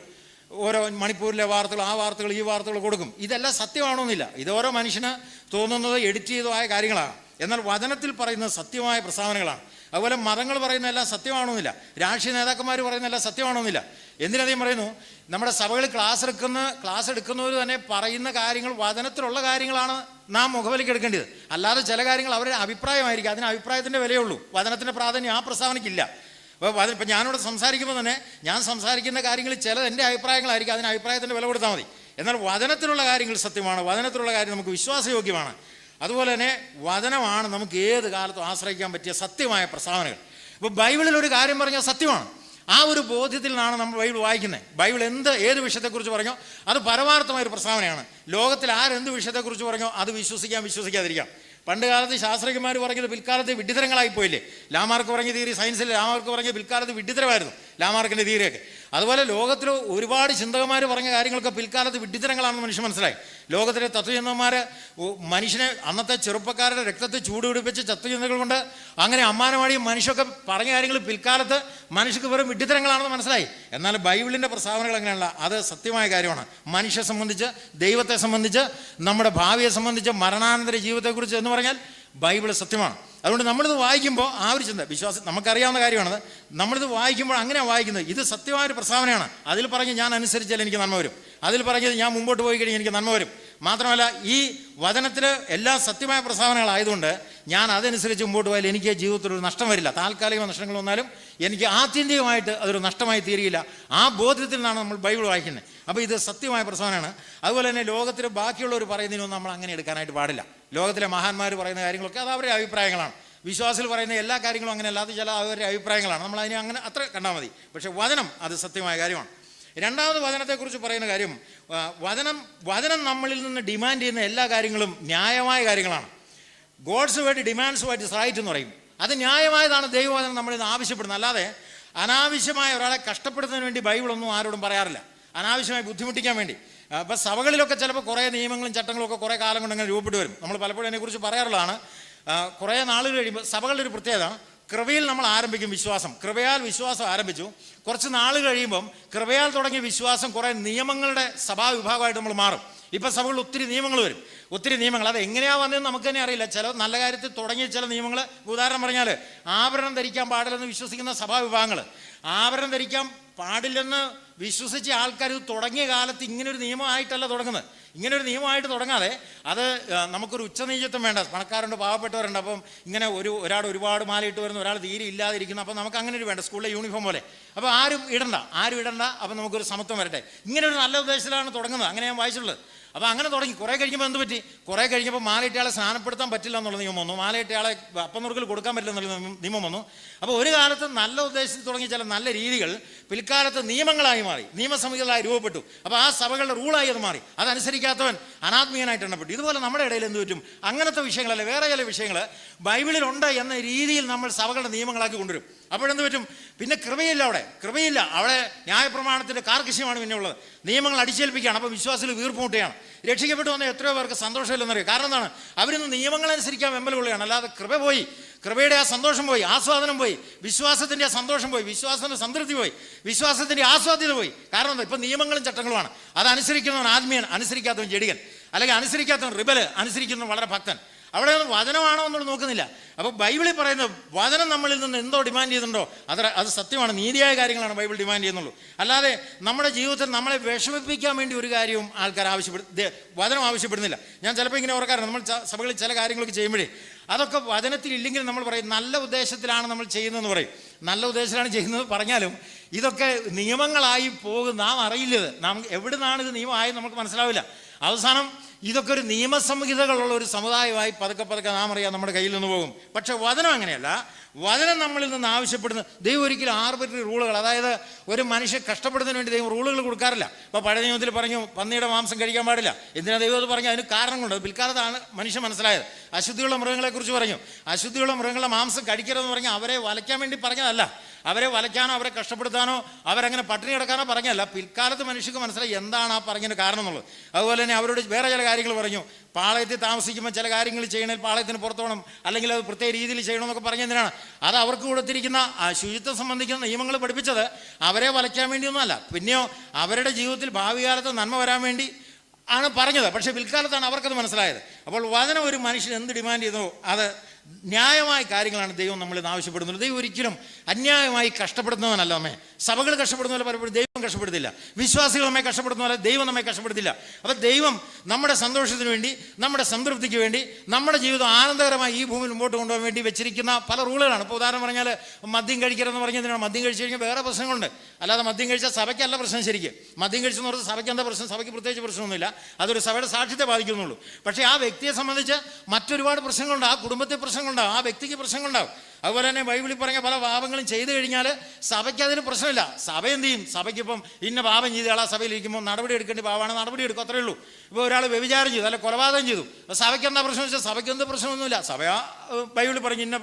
ഓരോ മണിപ്പൂരിലെ വാർത്തകൾ, ആ വാർത്തകൾ, ഈ വാർത്തകൾ കൊടുക്കും. ഇതെല്ലാം സത്യമാണോന്നില്ല. ഇത് ഓരോ മനുഷ്യന് തോന്നുന്നത് എഡിറ്റ് ചെയ്തതായ കാര്യങ്ങളാണ്. എന്നാൽ വചനത്തിൽ പറയുന്നത് സത്യമായ പ്രസ്താവനകളാണ്. അതുപോലെ മതങ്ങൾ പറയുന്നതെല്ലാം സത്യമാണോന്നില്ല. രാഷ്ട്രീയ നേതാക്കന്മാർ പറയുന്നതെല്ലാം സത്യമാണോന്നില്ല. എന്തിനധികം പറയുന്നു, നമ്മുടെ സഭകളിൽ ക്ലാസ് എടുക്കുന്നവർ തന്നെ പറയുന്ന കാര്യങ്ങൾ വചനത്തിലുള്ള കാര്യങ്ങളാണ് നാം മുഖവിലേക്ക് എടുക്കേണ്ടത്. അല്ലാതെ ചില കാര്യങ്ങൾ അവരുടെ അഭിപ്രായമായിരിക്കും. അതിന് അഭിപ്രായത്തിൻ്റെ വിലയുള്ളൂ. വചനത്തിൻ്റെ പ്രാധാന്യം ആ പ്രസ്താവനയ്ക്കില്ല. അപ്പോൾ ഇപ്പം ഞാനിവിടെ സംസാരിക്കുമ്പോൾ തന്നെ ഞാൻ സംസാരിക്കുന്ന കാര്യങ്ങളിൽ ചിലത് എൻ്റെ അഭിപ്രായങ്ങളായിരിക്കും. അതിന് അഭിപ്രായത്തിൻ്റെ വില കൊടുത്താൽ മതി. എന്നാൽ വചനത്തിലുള്ള കാര്യങ്ങൾ സത്യമാണ്. വചനത്തിലുള്ള കാര്യം നമുക്ക് വിശ്വാസയോഗ്യമാണ്. അതുപോലെ തന്നെ വചനമാണ് നമുക്ക് ഏത് കാലത്തും ആശ്രയിക്കാൻ പറ്റിയ സത്യമായ പ്രസ്താവനകൾ. ഇപ്പോൾ ബൈബിളിൽ ഒരു കാര്യം പറഞ്ഞാൽ സത്യമാണ്. ആ ഒരു ബോധ്യത്തിൽ നിന്നാണ് നമ്മൾ ബൈബിൾ വായിക്കുന്നത്. ബൈബിൾ ഏത് വിഷയത്തെക്കുറിച്ച് പറഞ്ഞോ അത് പരമാർത്ഥമായൊരു പ്രസ്താവനയാണ്. ലോകത്തിൽ ആരെന്ത് വിഷയത്തെക്കുറിച്ച് പറഞ്ഞോ അത് വിശ്വസിക്കാതിരിക്കാം. പണ്ട് കാലത്ത് ശാസ്ത്രജ്ഞന്മാർ പറഞ്ഞത് പിൽക്കാലത്ത് വിഡ്ഢിത്തരങ്ങളായി പോയില്ലേ. ലാമാർക്ക് പറഞ്ഞ തിയറി, സയൻസിൽ ലാമാർക്ക് പറഞ്ഞ പിൽക്കാലത്ത് വിഡ്ഢിത്തരമായിരുന്നു ലാമാർക്കിൻ്റെ തിയറിയൊക്കെ. അതുപോലെ ലോകത്തിൽ ഒരുപാട് ചിന്തകന്മാർ പറഞ്ഞ കാര്യങ്ങളൊക്കെ പിൽക്കാലത്ത് വിഡ്ഢിത്തരങ്ങളാണെന്ന് മനുഷ്യൻ മനസ്സിലായി. ലോകത്തിലെ തത്വചിന്തകന്മാർ മനുഷ്യനെ അന്നത്തെ ചെറുപ്പക്കാരുടെ രക്തത്തെ ചൂടുപിടിപ്പിച്ച് തത്വചിന്തകൾ കൊണ്ട് അങ്ങനെ അമ്മാനമാടിയും മനുഷ്യരൊക്കെ പറഞ്ഞ കാര്യങ്ങൾ പിൽക്കാലത്ത് മനുഷ്യർക്ക് വെറും വിഡ്ഢിത്തരങ്ങളാണെന്ന് മനസ്സിലായി. എന്നാൽ ബൈബിളിൻ്റെ പ്രസ്താവനകൾ അങ്ങനെയല്ല. അത് സത്യമായ കാര്യമാണ്. മനുഷ്യരെ സംബന്ധിച്ച്, ദൈവത്തെ സംബന്ധിച്ച്, നമ്മുടെ ഭാവിയെ സംബന്ധിച്ച്, മരണാനന്തര ജീവിതത്തെക്കുറിച്ച് എന്ന് പറഞ്ഞാൽ ബൈബിൾ സത്യമാണ്. അതുകൊണ്ട് നമ്മളിത് വായിക്കുമ്പോൾ ആ ഒരു ചിന്ത, വിശ്വാസം നമുക്കറിയാവുന്ന കാര്യമാണത്. നമ്മളിത് വായിക്കുമ്പോൾ അങ്ങനെയാണ് വായിക്കുന്നത്. ഇത് സത്യമായൊരു പ്രസ്താവനയാണ്. അതിൽ പറഞ്ഞ് ഞാൻ അനുസരിച്ചാൽ എനിക്ക് നന്മ വരും. അതിൽ പറഞ്ഞത് ഞാൻ മുമ്പോട്ട് പോയി കഴിഞ്ഞാൽ എനിക്ക് നന്മ വരും. മാത്രമല്ല ഈ വചനത്തിൽ എല്ലാ സത്യമായ പ്രസ്താവനകളായതുകൊണ്ട് ഞാൻ അതനുസരിച്ച് മുമ്പോട്ട് പോയാൽ എനിക്ക് ജീവിതത്തിലൊരു നഷ്ടം വരില്ല. താൽക്കാലിക നഷ്ടങ്ങൾ വന്നാലും എനിക്ക് ആത്യന്തികമായിട്ട് അതൊരു നഷ്ടമായി തീരുകയില്ല. ആ ബോധ്യത്തിൽ നിന്നാണ് നമ്മൾ ബൈബിൾ വായിക്കുന്നത്. അപ്പോൾ ഇത് സത്യമായ പ്രസ്താവനയാണ്. അതുപോലെ തന്നെ ലോകത്തിൽ ബാക്കിയുള്ളവർ പറയുന്നതിനൊന്നും നമ്മൾ അങ്ങനെ എടുക്കാനായിട്ട് പാടില്ല. ലോകത്തിലെ മഹാന്മാർ പറയുന്ന കാര്യങ്ങളൊക്കെ അത് അവരുടെ അഭിപ്രായങ്ങളാണ്. വിശ്വാസിൽ പറയുന്ന എല്ലാ കാര്യങ്ങളും അങ്ങനെ അല്ലാതെ ചില അവരുടെ അഭിപ്രായങ്ങളാണ്. നമ്മൾ അതിനെ അങ്ങനെ അത്ര കണ്ടാൽ മതി. പക്ഷേ വചനം അത് സത്യമായ കാര്യമാണ്. രണ്ടാമത് വചനത്തെക്കുറിച്ച് പറയുന്ന കാര്യം, വചനം നമ്മളിൽ നിന്ന് ഡിമാൻഡ് ചെയ്യുന്ന എല്ലാ കാര്യങ്ങളും ന്യായമായ കാര്യങ്ങളാണ്. God's word demands what is right എന്ന് പറയും. അത് ന്യായമായതാണ് ദൈവവചനം നമ്മളിൽ നിന്ന് ആവശ്യപ്പെടുന്നത്. അല്ലാതെ അനാവശ്യമായ ഒരാളെ കഷ്ടപ്പെടുന്നതിന് വേണ്ടി ബൈബിളൊന്നും ആരോടും പറയാറില്ല. അനാവശ്യമായി ബുദ്ധിമുട്ടിക്കാൻ വേണ്ടി. അപ്പം സഭകളിലൊക്കെ ചിലപ്പോൾ കുറേ നിയമങ്ങളും ചട്ടങ്ങളും ഒക്കെ കുറേ കാലം കൊണ്ട് അങ്ങനെ രൂപപ്പെട്ട് വരും. നമ്മൾ പലപ്പോഴും അതിനെക്കുറിച്ച് പറയാറുള്ളതാണ്. കുറേ നാളുകൾ കഴിയുമ്പോൾ സഭകളുടെ ഒരു പ്രത്യേകത, കൃപയിൽ നമ്മൾ ആരംഭിക്കും വിശ്വാസം. കൃപയാൽ വിശ്വാസം ആരംഭിച്ചു. കുറച്ച് നാൾ കഴിയുമ്പം കൃപയാൽ തുടങ്ങിയ വിശ്വാസം കുറേ നിയമങ്ങളുടെ സഭാവിഭാഗമായിട്ട് നമ്മൾ മാറും. ഇപ്പം സഭകളിൽ ഒത്തിരി നിയമങ്ങൾ വരും. അത് എങ്ങനെയാണ് വന്നതെന്ന് നമുക്ക് തന്നെ അറിയില്ല. ചില നല്ല കാര്യത്തിൽ തുടങ്ങിയ ചില നിയമങ്ങൾ, ഉദാഹരണം പറഞ്ഞാൽ ആഭരണം ധരിക്കാൻ പാടില്ലെന്ന് വിശ്വസിക്കുന്ന സഭാവിഭാഗങ്ങൾ, ആഭരണം ധരിക്കാൻ പാടില്ലെന്ന് വിശ്വസിച്ച ആൾക്കാർ ഇത് തുടങ്ങിയ കാലത്ത് ഇങ്ങനൊരു നിയമമായിട്ടല്ല തുടങ്ങുന്നത്. ഇങ്ങനൊരു നിയമമായിട്ട് തുടങ്ങാതെ അത് നമുക്കൊരു ഉച്ചനീചത്വം വേണ്ട. പണക്കാരുണ്ട്, പാവപ്പെട്ടവരുണ്ട്. അപ്പം ഇങ്ങനെ ഒരാൾ ഒരുപാട് മാലയിട്ട് വരുന്നു, ഒരാൾ തീരെ ഇല്ലാതിരിക്കുന്നു. അപ്പം നമുക്ക് അങ്ങനെ ഒരു വേണ്ട, സ്കൂളിലെ യൂണിഫോം പോലെ. അപ്പോൾ ആരും ഇടണ്ട. അപ്പം നമുക്കൊരു സമത്വം വരട്ടെ. ഇങ്ങനെ ഒരു നല്ല ഉദ്ദേശത്തിലാണ് തുടങ്ങുന്നത്. അങ്ങനെ ഞാൻ വായിച്ചിട്ടുള്ളത്. അപ്പോൾ അങ്ങനെ തുടങ്ങി. കുറേ കഴിയുമ്പോൾ എന്ത് പറ്റി? കുറേ കഴിഞ്ഞപ്പോൾ മാലയിട്ടയാളെ സ്നാനപ്പെടുത്താൻ പറ്റില്ല എന്നുള്ള നിയമം വന്നു. മാലയിട്ടയാളെ അപ്പം നുറുക്കൽ കൊടുക്കാൻ പറ്റില്ല എന്നുള്ള നിയമം വന്നു. അപ്പോൾ ഒരു കാലത്ത് നല്ല ഉദ്ദേശത്തിൽ തുടങ്ങിയ ചില നല്ല രീതികൾ പിൽക്കാലത്ത് നിയമങ്ങളായി മാറി, നിയമസമിതികളായി രൂപപ്പെട്ടു. അപ്പോൾ ആ സഭകളുടെ റൂളായി അത് മാറി. അതനുസരിക്കാത്തവൻ അനാത്മീയനായിട്ട് എണ്ണപ്പെട്ടു. ഇതുപോലെ നമ്മുടെ ഇടയിൽ എന്ത് പറ്റും? അങ്ങനത്തെ വിഷയങ്ങളല്ല, വേറെ ചില വിഷയങ്ങൾ ബൈബിളിലുണ്ട് എന്ന രീതിയിൽ നമ്മൾ സഭകളുടെ നിയമങ്ങളാക്കി കൊണ്ടുവരും. അപ്പോഴെന്ത് പറ്റും? പിന്നെ കൃപയില്ല. അവിടെ ന്യായപ്രമാണത്തിൻ്റെ കാർക്കശ്യമാണ് പിന്നെ ഉള്ളത്. നിയമങ്ങൾ അടിച്ചേൽപ്പിക്കുകയാണ്. അപ്പോൾ വിശ്വാസികൾ വീർപ്പുമുട്ടുകയാണ്. രക്ഷിക്കപ്പെട്ടു വന്ന എത്രയോ പേർക്ക് സന്തോഷമില്ലെന്നറിയാം. കാരണം എന്താണ്? അവരിന്ന് നിയമങ്ങളനുസരിക്കാൻ വെമ്പലുകൊള്ളുകയാണ്. അല്ലാതെ കൃപ പോയി, കൃപയുടെ ആ സന്തോഷം പോയി, ആസ്വാദനം പോയി, വിശ്വാസത്തിൻ്റെ ആ സന്തോഷം പോയി, വിശ്വാസത്തിൻ്റെ സംതൃപ്തി പോയി, വിശ്വാസത്തിൻ്റെ ആസ്വാദ്യത പോയി. കാരണം എന്താ? ഇപ്പം നിയമങ്ങളും ചട്ടങ്ങളുമാണ്. അതനുസരിക്കുന്നവൻ ആത്മീയൻ, അനുസരിക്കാത്തവൻ ജഡികൻ. അല്ലെങ്കിൽ അനുസരിക്കാത്തവൻ റിബല്, അനുസരിക്കുന്നവൻ വളരെ ഭക്തൻ. അവിടെ ഒന്നും വചനമാണോ എന്നുള്ളത് നോക്കുന്നില്ല. അപ്പോൾ ബൈബിളിൽ പറയുന്നത് വചനം നമ്മളിൽ നിന്ന് എന്തോ ഡിമാൻഡ് ചെയ്യുന്നുണ്ടോ അത് സത്യമാണ്. നീതിയായ കാര്യങ്ങളാണ് ബൈബിൾ ഡിമാൻഡ് ചെയ്യുന്നുള്ളൂ. അല്ലാതെ നമ്മുടെ ജീവിതത്തിൽ നമ്മളെ വിഷമിപ്പിക്കാൻ വേണ്ടി ഒരു കാര്യവും ആൾക്കാർ വചനം ആവശ്യപ്പെടുന്നില്ല. ഞാൻ ചിലപ്പോൾ ഇങ്ങനെ ഓർക്കാറുണ്ട്, നമ്മൾ സഭകളിൽ ചില കാര്യങ്ങളൊക്കെ ചെയ്യുമ്പോഴേ അതൊക്കെ വചനത്തിലില്ലെങ്കിൽ നമ്മൾ പറയും നല്ല ഉദ്ദേശത്തിലാണ് നമ്മൾ ചെയ്യുന്നതെന്ന് പറയും. നല്ല ഉദ്ദേശത്തിലാണ് ചെയ്യുന്നത് പറഞ്ഞാലും ഇതൊക്കെ നിയമങ്ങളായി പോകും. നാം അറിയില്ലത്. നാം എവിടെ നിന്നാണ് ഇത് നിയമമായി നമുക്ക് മനസ്സിലാവില്ല. അവസാനം ഇതൊക്കെ ഒരു നിയമസംഹിതകളുള്ള ഒരു സമുദായമായി പതുക്കെ പതുക്കെ നാം അറിയാം നമ്മുടെ കയ്യിൽ നിന്ന് പോകും. പക്ഷെ വചനം അങ്ങനെയല്ല. വചനം നമ്മളിൽ നിന്ന് ആവശ്യപ്പെടുന്ന ദൈവം ഒരിക്കലും ആർബിട്രറി റൂളുകൾ, അതായത് ഒരു മനുഷ്യൻ കഷ്ടപ്പെടുന്നതിന് വേണ്ടി ദൈവം റൂളുകൾ കൊടുക്കാറില്ല. ഇപ്പോൾ പഴയ നിയമത്തിൽ പറഞ്ഞു പന്നിയുടെ മാംസം കഴിക്കാൻ പാടില്ല. എന്തിനാ ദൈവം അത് പറഞ്ഞു? അതിന് കാരണം കൊണ്ട് പിൽക്കാലത്താണ് മനുഷ്യൻ മനസ്സിലായത്. അശുദ്ധിയുള്ള മൃഗങ്ങളെക്കുറിച്ച് പറഞ്ഞു. അശുദ്ധിയുള്ള മൃഗങ്ങളുടെ മാംസം കഴിക്കരുതെന്ന് പറഞ്ഞാൽ അവരെ വലയ്ക്കാൻ വേണ്ടി പറഞ്ഞതല്ല, അവരെ വലയ്ക്കാനോ അവരെ കഷ്ടപ്പെടുത്താനോ അവരങ്ങനെ പട്ടിണി കിടക്കാനോ പറഞ്ഞല്ല. പിൽക്കാലത്ത് മനുഷ്യർക്ക് മനസ്സിലായി എന്താണ് ആ പറഞ്ഞതിന് കാരണം എന്നുള്ളത്. അതുപോലെ തന്നെ അവരോട് വേറെ ചില കാര്യങ്ങൾ പറഞ്ഞു. പാളയത്തിൽ താമസിക്കുമ്പോൾ ചില കാര്യങ്ങൾ ചെയ്യണമെങ്കിൽ പാളയത്തിന് പുറത്തു പോകണം, അല്ലെങ്കിൽ അത് പ്രത്യേക രീതിയിൽ ചെയ്യണമെന്നൊക്കെ പറഞ്ഞതിനാണ്. അത് അവർക്ക് കൊടുത്തിരിക്കുന്ന ശുചിത്വം സംബന്ധിക്കുന്ന നിയമങ്ങൾ പഠിപ്പിച്ചത് അവരെ വലയ്ക്കാൻ വേണ്ടിയൊന്നുമല്ല, പിന്നെയോ അവരുടെ ജീവിതത്തിൽ ഭാവി കാലത്ത് നന്മ വരാൻ വേണ്ടി ആണ് പറഞ്ഞത്. പക്ഷേ പിൽക്കാലത്താണ് അവർക്കത് മനസ്സിലായത്. അപ്പോൾ വചനം ഒരു മനുഷ്യൻ എന്ത് ഡിമാൻഡ് ചെയ്തോ അത് ന്യായമായ കാര്യങ്ങളാണ് ദൈവം നമ്മളിൽ നിന്ന് ആവശ്യപ്പെടുന്നത്. ദൈവം ഒരിക്കലും അന്യായമായി കഷ്ടപ്പെടുന്നവനല്ല. നമ്മെ സഭകൾ കഷ്ടപ്പെടുന്നവരെ പലപ്പോഴും ദൈവം കഷ്ടപ്പെടുത്തില്ല. വിശ്വാസികൾ നമ്മെ കഷ്ടപ്പെടുന്നവരെ ദൈവം നമ്മെ കഷ്ടപ്പെടുത്തില്ല. അപ്പോൾ ദൈവം നമ്മുടെ സന്തോഷത്തിന് വേണ്ടി, നമ്മുടെ സംതൃപ്തിക്ക് വേണ്ടി, നമ്മുടെ ജീവിതം ആനന്ദകരമായി ഈ ഭൂമിയിൽ മുമ്പോട്ട് കൊണ്ടുപോകാൻ വേണ്ടി വെച്ചിരിക്കുന്ന പല റൂളുകളാണ്. ഇപ്പോൾ ഉദാഹരണം പറഞ്ഞാൽ മദ്യം കഴിക്കരുതെന്ന് പറഞ്ഞതിനാണ്. മദ്യം കഴിച്ചു കഴിഞ്ഞാൽ വേറെ പ്രശ്നങ്ങളുണ്ട്. അല്ലാതെ മദ്യം കഴിച്ചാൽ സഭയ്ക്കല്ല പ്രശ്നം. ശരിക്കും മദ്യം കഴിച്ചെന്ന് പറഞ്ഞാൽ സഭയ്ക്ക് എന്താ പ്രശ്നം? സഭയ്ക്ക് പ്രത്യേകിച്ച് പ്രശ്നമൊന്നുമില്ല. അതൊരു സഭയുടെ സാക്ഷ്യത്തെ ബാധിക്കുന്നുള്ളൂ. പക്ഷേ ആ വ്യക്തിയെ സംബന്ധിച്ച് മറ്റൊരുപാട് പ്രശ്നങ്ങളുണ്ട്. ആ കുടുംബത്തെ പ്രശ്നങ്ങളുണ്ടാവും, ആ വ്യക്തിക്ക് പ്രശ്നങ്ങളുണ്ടാവും. അതുപോലെ തന്നെ ബൈബിളിൽ പറഞ്ഞ പല പാപങ്ങളും ചെയ്തു കഴിഞ്ഞാൽ സഭയ്ക്ക് അതിന് പ്രശ്നമില്ല. സഭ എന്ത് ചെയ്യും? സഭയ്ക്കിപ്പം ഇന്ന പാപം ചെയ്ത ആളാ സഭയിൽ ഇരിക്കുമ്പോൾ നടപടി എടുക്കേണ്ട പാവമാണ്, നടപടി എടുക്കും, അത്രയേ ഉള്ളൂ. ഇപ്പോൾ ഒരാൾ വ്യഭിചാരം ചെയ്തു, അല്ല കൊലപാതകം ചെയ്തു, സഭയ്ക്ക് എന്താ പ്രശ്നം വെച്ചാൽ സഭയ്ക്ക് എന്ത് പ്രശ്നമൊന്നുമില്ല. സഭ ബൈബിളിൽ പറഞ്ഞു ഇന്ന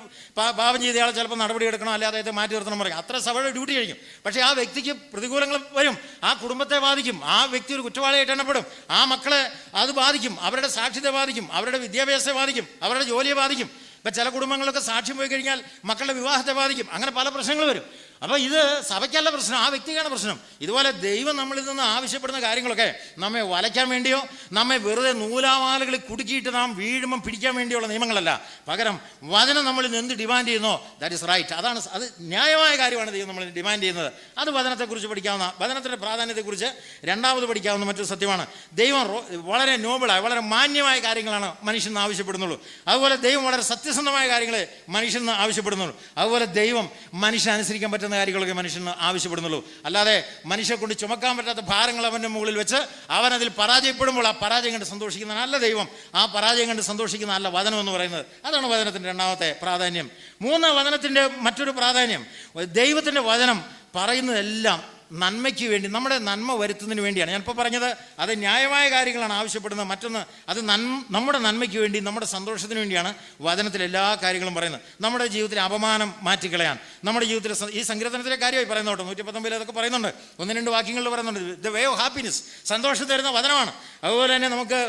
പാപം ചെയ്ത ആളെ ചിലപ്പോൾ നടപടി എടുക്കണം, അല്ലെ അദ്ദേഹത്തെ മാറ്റി നിർത്തണം പറയും. അത്ര സഭയുടെ ഡ്യൂട്ടി കഴിക്കും. പക്ഷേ ആ വ്യക്തിക്ക് പ്രതികൂലങ്ങൾ വരും, ആ കുടുംബത്തെ ബാധിക്കും, ആ വ്യക്തി ഒരു കുറ്റവാളിയായിട്ട് എണ്ണപ്പെടും, ആ മക്കളെ അത് ബാധിക്കും, അവരുടെ സാക്ഷ്യത്തെ ബാധിക്കും, അവരുടെ വിദ്യാഭ്യാസത്തെ ബാധിക്കും, അവരുടെ ജോലിയെ ബാധിക്കും. ഇപ്പം ചില കുടുംബങ്ങളൊക്കെ സാക്ഷ്യം പോയി കഴിഞ്ഞാൽ മക്കളുടെ വിവാഹത്തെ ബാധിക്കും. അങ്ങനെ പല പ്രശ്നങ്ങൾ വരും. അപ്പോൾ ഇത് സഭയ്ക്കല്ല പ്രശ്നം, ആ വ്യക്തിക്കാണ് പ്രശ്നം. ഇതുപോലെ ദൈവം നമ്മളിൽ നിന്ന് ആവശ്യപ്പെടുന്ന കാര്യങ്ങളൊക്കെ നമ്മെ വലയ്ക്കാൻ വേണ്ടിയോ നമ്മെ വെറുതെ നൂലാമാലകളിൽ കുടുക്കിയിട്ട് നാം വീഴുമ്പം പിടിക്കാൻ വേണ്ടിയുള്ള നിയമങ്ങളല്ല. പകരം വചനം നമ്മളിൽ നിന്ന് എന്ത് ഡിമാൻഡ് ചെയ്യുന്നോ ദാറ്റ് ഇസ് റൈറ്റ്, അതാണ്, അത് ന്യായമായ കാര്യമാണ് ദൈവം നമ്മൾ ഡിമാൻഡ് ചെയ്യുന്നത്. അത് വചനത്തെക്കുറിച്ച് പഠിക്കാവുന്ന, വചനത്തിൻ്റെ പ്രാധാന്യത്തെക്കുറിച്ച് രണ്ടാമത് പഠിക്കാവുന്ന മറ്റൊരു സത്യമാണ്. ദൈവം വളരെ നോബിളായ, വളരെ മാന്യമായ കാര്യങ്ങളാണ് മനുഷ്യന് ആവശ്യപ്പെടുന്നുള്ളൂ. അതുപോലെ ദൈവം വളരെ സത്യസന്ധമായ കാര്യങ്ങളെ മനുഷ്യന് ആവശ്യപ്പെടുന്നുള്ളൂ. അതുപോലെ ദൈവം മനുഷ്യനെ അനുസരിക്കാൻ പറ്റുന്ന കാര്യങ്ങളൊക്കെ മനുഷ്യന് ആവശ്യപ്പെടുന്നുള്ളൂ. അല്ലാതെ മനുഷ്യനെ കൊണ്ട് ചുമക്കാൻ പറ്റാത്ത ഭാരങ്ങൾ അവൻ്റെ മുകളിൽ വെച്ച് അവനതിൽ പരാജയപ്പെടുമ്പോൾ ആ പരാജയം കണ്ട് സന്തോഷിക്കുന്ന നല്ല ദൈവം, ആ പരാജയം കണ്ട് സന്തോഷിക്കുന്ന നല്ല വചനം എന്ന് പറയുന്നത്. അതാണ് വചനത്തിൻ്റെ രണ്ടാമത്തെ പ്രാധാന്യം. വചനത്തിൻ്റെ മറ്റൊരു പ്രാധാന്യം, ദൈവത്തിൻ്റെ വചനം പറയുന്നതെല്ലാം നന്മയ്ക്ക് വേണ്ടി, നമ്മുടെ നന്മ വരുത്തുന്നതിന് വേണ്ടിയാണ്. ഞാനിപ്പോൾ പറഞ്ഞത് അത് ന്യായമായ കാര്യങ്ങളാണ് ആവശ്യപ്പെടുന്നത്. മറ്റൊന്ന് അത് നമ്മുടെ നന്മയ്ക്ക് വേണ്ടി, നമ്മുടെ സന്തോഷത്തിന് വേണ്ടിയാണ് വചനത്തിൽ എല്ലാ കാര്യങ്ങളും പറയുന്നത്. നമ്മുടെ ജീവിതത്തിലെ അപമാനം മാറ്റിക്കളയാൻ, നമ്മുടെ ജീവിതത്തിൽ ഈ സങ്കീർത്തനത്തിലെ കാര്യമായി പറയുന്നത് കേട്ടോ, 119 അതൊക്കെ പറയുന്നുണ്ട്, 1-2 വാക്യങ്ങളിൽ പറയുന്നുണ്ട്. ദ വേ ഓഫ് ഹാപ്പിനെസ്, സന്തോഷം തരുന്ന വചനമാണ്. അതുപോലെ തന്നെ നമുക്ക്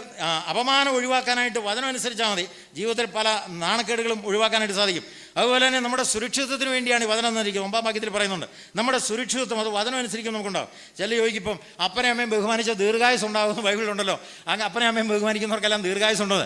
അപമാനം ഒഴിവാക്കാനായിട്ട് വചനം അനുസരിച്ചാൽ മതി. ജീവിതത്തിൽ പല നാണക്കേടുകളും ഒഴിവാക്കാനായിട്ട് സാധിക്കും. അതുപോലെ തന്നെ നമ്മുടെ സുരക്ഷിതത്വത്തിന് വേണ്ടിയാണ് ഈ വചനം എന്നിരിക്കുന്നത്. 9-ാം വാക്യത്തിൽ പറയുന്നുണ്ട് നമ്മുടെ സുരക്ഷിതത്വം അത് വചനം അനുസരിക്കും നമുക്കുണ്ടാവും. ചില ചോദിക്കും അപ്പനെ അമ്മയും ബഹുമാനിച്ച ദീർഘായുസ് ഉണ്ടാകുമെന്ന് ബൈബിളിലുണ്ടല്ലോ. അങ്ങ് അപ്പനെ അമ്മയും ബഹുമാനിക്കുന്നവർക്കെല്ലാം ദീർഘായുസ് ഉണ്ടോ?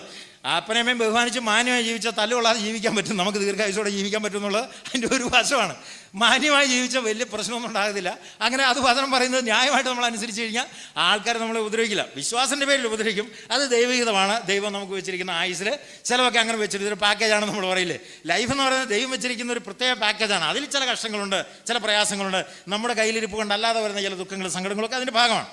അപ്പനമ്മയും ബഹുമാനിച്ച് മാന്യമായി ജീവിച്ചാൽ തല്ലുകൊള്ളാതെ ജീവിക്കാൻ പറ്റും, നമുക്ക് ദീർഘായുസോടെ ജീവിക്കാൻ പറ്റും എന്നുള്ളത് അതിൻ്റെ ഒരു വശമാണ്. മാന്യമായി ജീവിച്ചാൽ വലിയ പ്രശ്നമൊന്നും ഉണ്ടാകത്തില്ല. അങ്ങനെ അത് വചനം പറയുന്നത് ന്യായമായിട്ട് നമ്മൾ അനുസരിച്ച് കഴിഞ്ഞാൽ ആൾക്കാർ നമ്മളെ ഉപദ്രവിക്കില്ല. വിശ്വാസത്തിൻ്റെ പേരിൽ ഉപദ്രവിക്കും, അത് ദൈവഹിതമാണ്. ദൈവം നമുക്ക് വെച്ചിരിക്കുന്ന ആയുസിൽ ചിലവൊക്കെ അങ്ങനെ വെച്ചിരിക്കുന്ന ഒരു പാക്കേജാണെന്ന് നമ്മൾ പറയില്ലേ. ലൈഫ് എന്ന് പറയുന്നത് ദൈവം വെച്ചിരിക്കുന്ന ഒരു പ്രത്യേക പാക്കേജാണ്. അതിൽ ചില കഷ്ടങ്ങളുണ്ട്, ചില പ്രയാസങ്ങളുണ്ട്, നമ്മുടെ കയ്യിലിരിപ്പ് കൊണ്ട് അല്ലാതെ വരുന്ന ചില ദുഃഖങ്ങളും സങ്കടങ്ങളൊക്കെ അതിൻ്റെ ഭാഗമാണ്.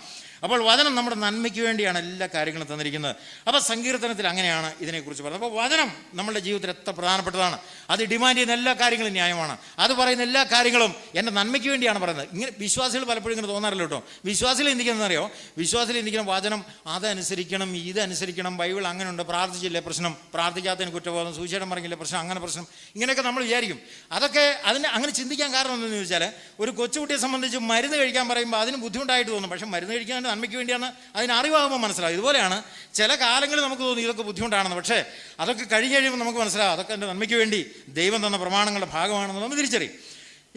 അപ്പോൾ വചനം നമ്മുടെ നന്മയ്ക്ക് വേണ്ടിയാണ് എല്ലാ കാര്യങ്ങളും തന്നിരിക്കുന്നത്. അപ്പോൾ സങ്കീർത്തനത്തിൽ അങ്ങനെയാണ് ഇതിനെക്കുറിച്ച് പറയുന്നത്. അപ്പോൾ വചനം നമ്മുടെ ജീവിതത്തിൽ എത്ര പ്രധാനപ്പെട്ടതാണ്. അത് ഡിമാൻഡ് ചെയ്യുന്ന എല്ലാ കാര്യങ്ങളും ന്യായമാണ്. അത് പറയുന്ന എല്ലാ കാര്യങ്ങളും എൻ്റെ നന്മയ്ക്ക് വേണ്ടിയാണ് പറയുന്നത്. ഇങ്ങനെ വിശ്വാസികൾ പലപ്പോഴും ഇങ്ങനെ തോന്നാറില്ല കേട്ടോ. വിശ്വാസികൾ എന്തിക്കുന്നറിയോ? വിശ്വാസികൾ എന്തിക്കണം? വചനം അതനുസരിക്കണം, ഇതനുസരിക്കണം, ബൈബിൾ അങ്ങനെയുണ്ട്, പ്രാർത്ഥിച്ചില്ലേ പ്രശ്നം, പ്രാർത്ഥിക്കാത്തതിന് കുറ്റബോധം, സുവിശേഷം പറഞ്ഞില്ലേ പ്രശ്നം, അങ്ങനെ പ്രശ്നം, ഇങ്ങനെയൊക്കെ നമ്മൾ വിചാരിക്കും. അതൊക്കെ അതിന് അങ്ങനെ ചിന്തിക്കാൻ കാരണം എന്താണെന്ന് ചോദിച്ചാൽ, ഒരു കൊച്ചുകുട്ടിയെ സംബന്ധിച്ച് മരുന്ന് കഴിക്കാൻ പറയുമ്പോൾ അതിന് ബുദ്ധിമുട്ടായിട്ട് തോന്നും. പക്ഷേ മരുന്ന് കഴിക്കാൻ നന്മയ്ക്ക് വേണ്ടിയാണ്, അതിന് അറിവാകുമ്പോൾ മനസ്സിലാവും. ഇതുപോലെയാണ് ചില കാലങ്ങളിൽ നമുക്ക് തോന്നി ഇതൊക്കെ ബുദ്ധിമുട്ടാണെന്ന്, പക്ഷേ അതൊക്കെ കഴിഞ്ഞ് കഴിയുമ്പോൾ നമുക്ക് മനസ്സിലാവും അതൊക്കെ എൻ്റെ നന്മയ്ക്ക് വേണ്ടി ദൈവം തന്ന പ്രമാണങ്ങളുടെ ഭാഗമാണെന്ന് നമ്മൾ തിരിച്ചറിയും.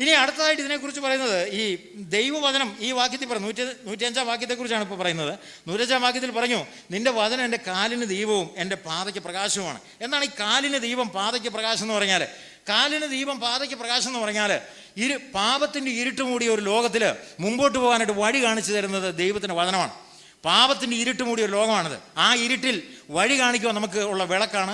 ഇനി അടുത്തതായിട്ട് ഇതിനെക്കുറിച്ച് പറയുന്നത് ഈ ദൈവവചനം ഈ വാക്യത്തിൽ പറഞ്ഞു, 105-ാം വാക്യത്തെക്കുറിച്ചാണ് ഇപ്പോൾ പറയുന്നത്. 105-ാം വാക്യത്തിൽ പറഞ്ഞു നിൻ്റെ വചനം എൻ്റെ കാലിന് ദീപവും എൻ്റെ പാതയ്ക്ക് പ്രകാശവുമാണ്. എന്താണ് ഈ കാലിന് ദീപം പാതയ്ക്ക് പ്രകാശം എന്ന് പറഞ്ഞാൽ? കാലിന് ദീപം പാതയ്ക്ക് പ്രകാശം എന്ന് പറഞ്ഞാൽ പാപത്തിൻ്റെ ഇരുട്ട് മൂടിയ ഒരു ലോകത്തിൽ മുമ്പോട്ട് പോകാനായിട്ട് വഴി കാണിച്ചു തരുന്നത് ദൈവത്തിൻ്റെ വചനമാണ്. പാപത്തിൻ്റെ ഇരുട്ട് മൂടിയ ഒരു ലോകമാണിത്. ആ ഇരുട്ടിൽ വഴി കാണിക്കുക നമുക്ക് ഉള്ള വിളക്കാണ്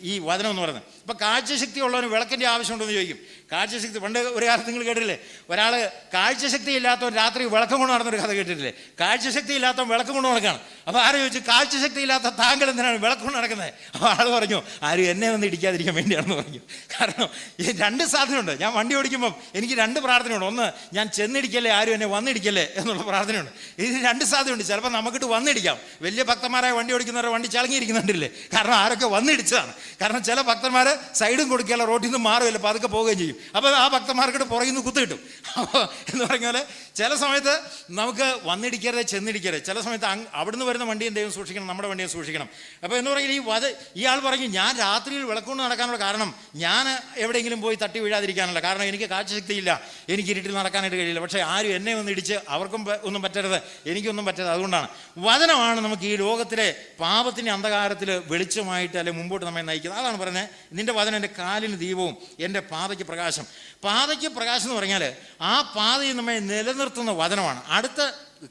ഈ വചനം എന്ന് പറയുന്നത്. ഇപ്പം കാഴ്ചശക്തി ഉള്ളവന് വിളക്കിൻ്റെ ആവശ്യമുണ്ടെന്ന് ചോദിക്കും. കാഴ്ചശക്തി പണ്ട് ഒരു കാലത്ത് നിങ്ങൾ കേട്ടില്ലേ, ഒരാൾ കാഴ്ചശക്തി ഇല്ലാത്തവൻ രാത്രി വിളക്കം കൊണ്ട് നടന്നൊരു കഥ കേട്ടിട്ടില്ലേ? കാഴ്ചശക്തി ഇല്ലാത്തവൻ വിളക്കം കൊണ്ട് നടക്കുകയാണ്. അപ്പോൾ ആരും ചോദിച്ചു, കാഴ്ചശക്തി ഇല്ലാത്ത താങ്കൾ എന്തിനാണ് വിളക്കം കൊണ്ട് നടക്കുന്നത്? അപ്പോൾ ആൾ പറഞ്ഞു, ആരും എന്നെ ഒന്ന് ഇടിക്കാതിരിക്കാൻ വേണ്ടിയാണെന്ന് പറഞ്ഞു. കാരണം ഈ രണ്ട് സാധ്യതയുണ്ട്. ഞാൻ വണ്ടി ഓടിക്കുമ്പം എനിക്ക് രണ്ട് പ്രാർത്ഥനയുണ്ട്. ഒന്ന്, ഞാൻ ചെന്നിടിക്കല്ലേ, ആരും എന്നെ വന്നിടിക്കല്ലേ എന്നുള്ള പ്രാർത്ഥനയുണ്ട്. ഇതിന് രണ്ട് സാധ്യതയുണ്ട്. ചിലപ്പോൾ നമുക്കിട്ട് വന്നിടിക്കാം. വലിയ ഭക്തന്മാരായ വണ്ടി ഓടിക്കുന്നവരെ വണ്ടി ചളങ്ങിയിരിക്കുന്നുണ്ടല്ലേ, കാരണം ആരൊക്കെ വന്നിടിച്ചതാണ്. കാരണം ചില ഭക്തന്മാർ സൈഡും കൊടുക്കുകയല്ല, റോട്ടിൽ നിന്ന് മാറുകയില്ല, പതുക്കെ പോവുകയും ചെയ്യും. അപ്പോൾ ആ ഭക്തന്മാർക്കിട്ട് പുറകിൽ നിന്ന് കുത്തു കിട്ടും. അപ്പോൾ എന്ന് പറഞ്ഞ പോലെ ചില സമയത്ത് നമുക്ക് വന്നിടിക്കരുത്, ചെന്നിടിക്കരുത്. ചില സമയത്ത് അവിടുന്ന് വരുന്ന വണ്ടിയും ദൈവം സൂക്ഷിക്കണം, നമ്മുടെ വണ്ടിയും സൂക്ഷിക്കണം. അപ്പോൾ എന്ന് പറയുന്നത് ഈ ആൾ പറഞ്ഞു, ഞാൻ രാത്രിയിൽ വിളക്കൊണ്ട് നടക്കാനുള്ള കാരണം ഞാൻ എവിടെയെങ്കിലും പോയി തട്ടി വീഴാതിരിക്കാനല്ല. കാരണം എനിക്ക് കാഴ്ചശക്തിയില്ല, എനിക്ക് ഇരുട്ടിൽ നടക്കാനായിട്ട് കഴിയില്ല. പക്ഷേ ആരും എന്നെ ഒന്ന് ഇടിച്ച് അവർക്കും ഒന്നും പറ്റരുത്, എനിക്കൊന്നും പറ്റരുത്. അതുകൊണ്ടാണ് വചനമാണ് നമുക്ക് ഈ ലോകത്തിലെ പാപത്തിൻ്റെ അന്ധകാരത്തിൽ വെളിച്ചമായിട്ട് അല്ലെങ്കിൽ മുമ്പോട്ട് നമ്മെ നയിക്കുന്നത്. അതാണ് പറയുന്നത്, നിന്റെ വചനം എൻ്റെ കാലിന് ദീപവും എൻ്റെ പാതയ്ക്ക് പ്രകാശം. പാതയ്ക്ക് പ്രകാശം എന്ന് പറഞ്ഞാൽ ആ പാതയിൽ നമ്മെ നിലനിർത്തുന്ന വചനമാണ്. അടുത്ത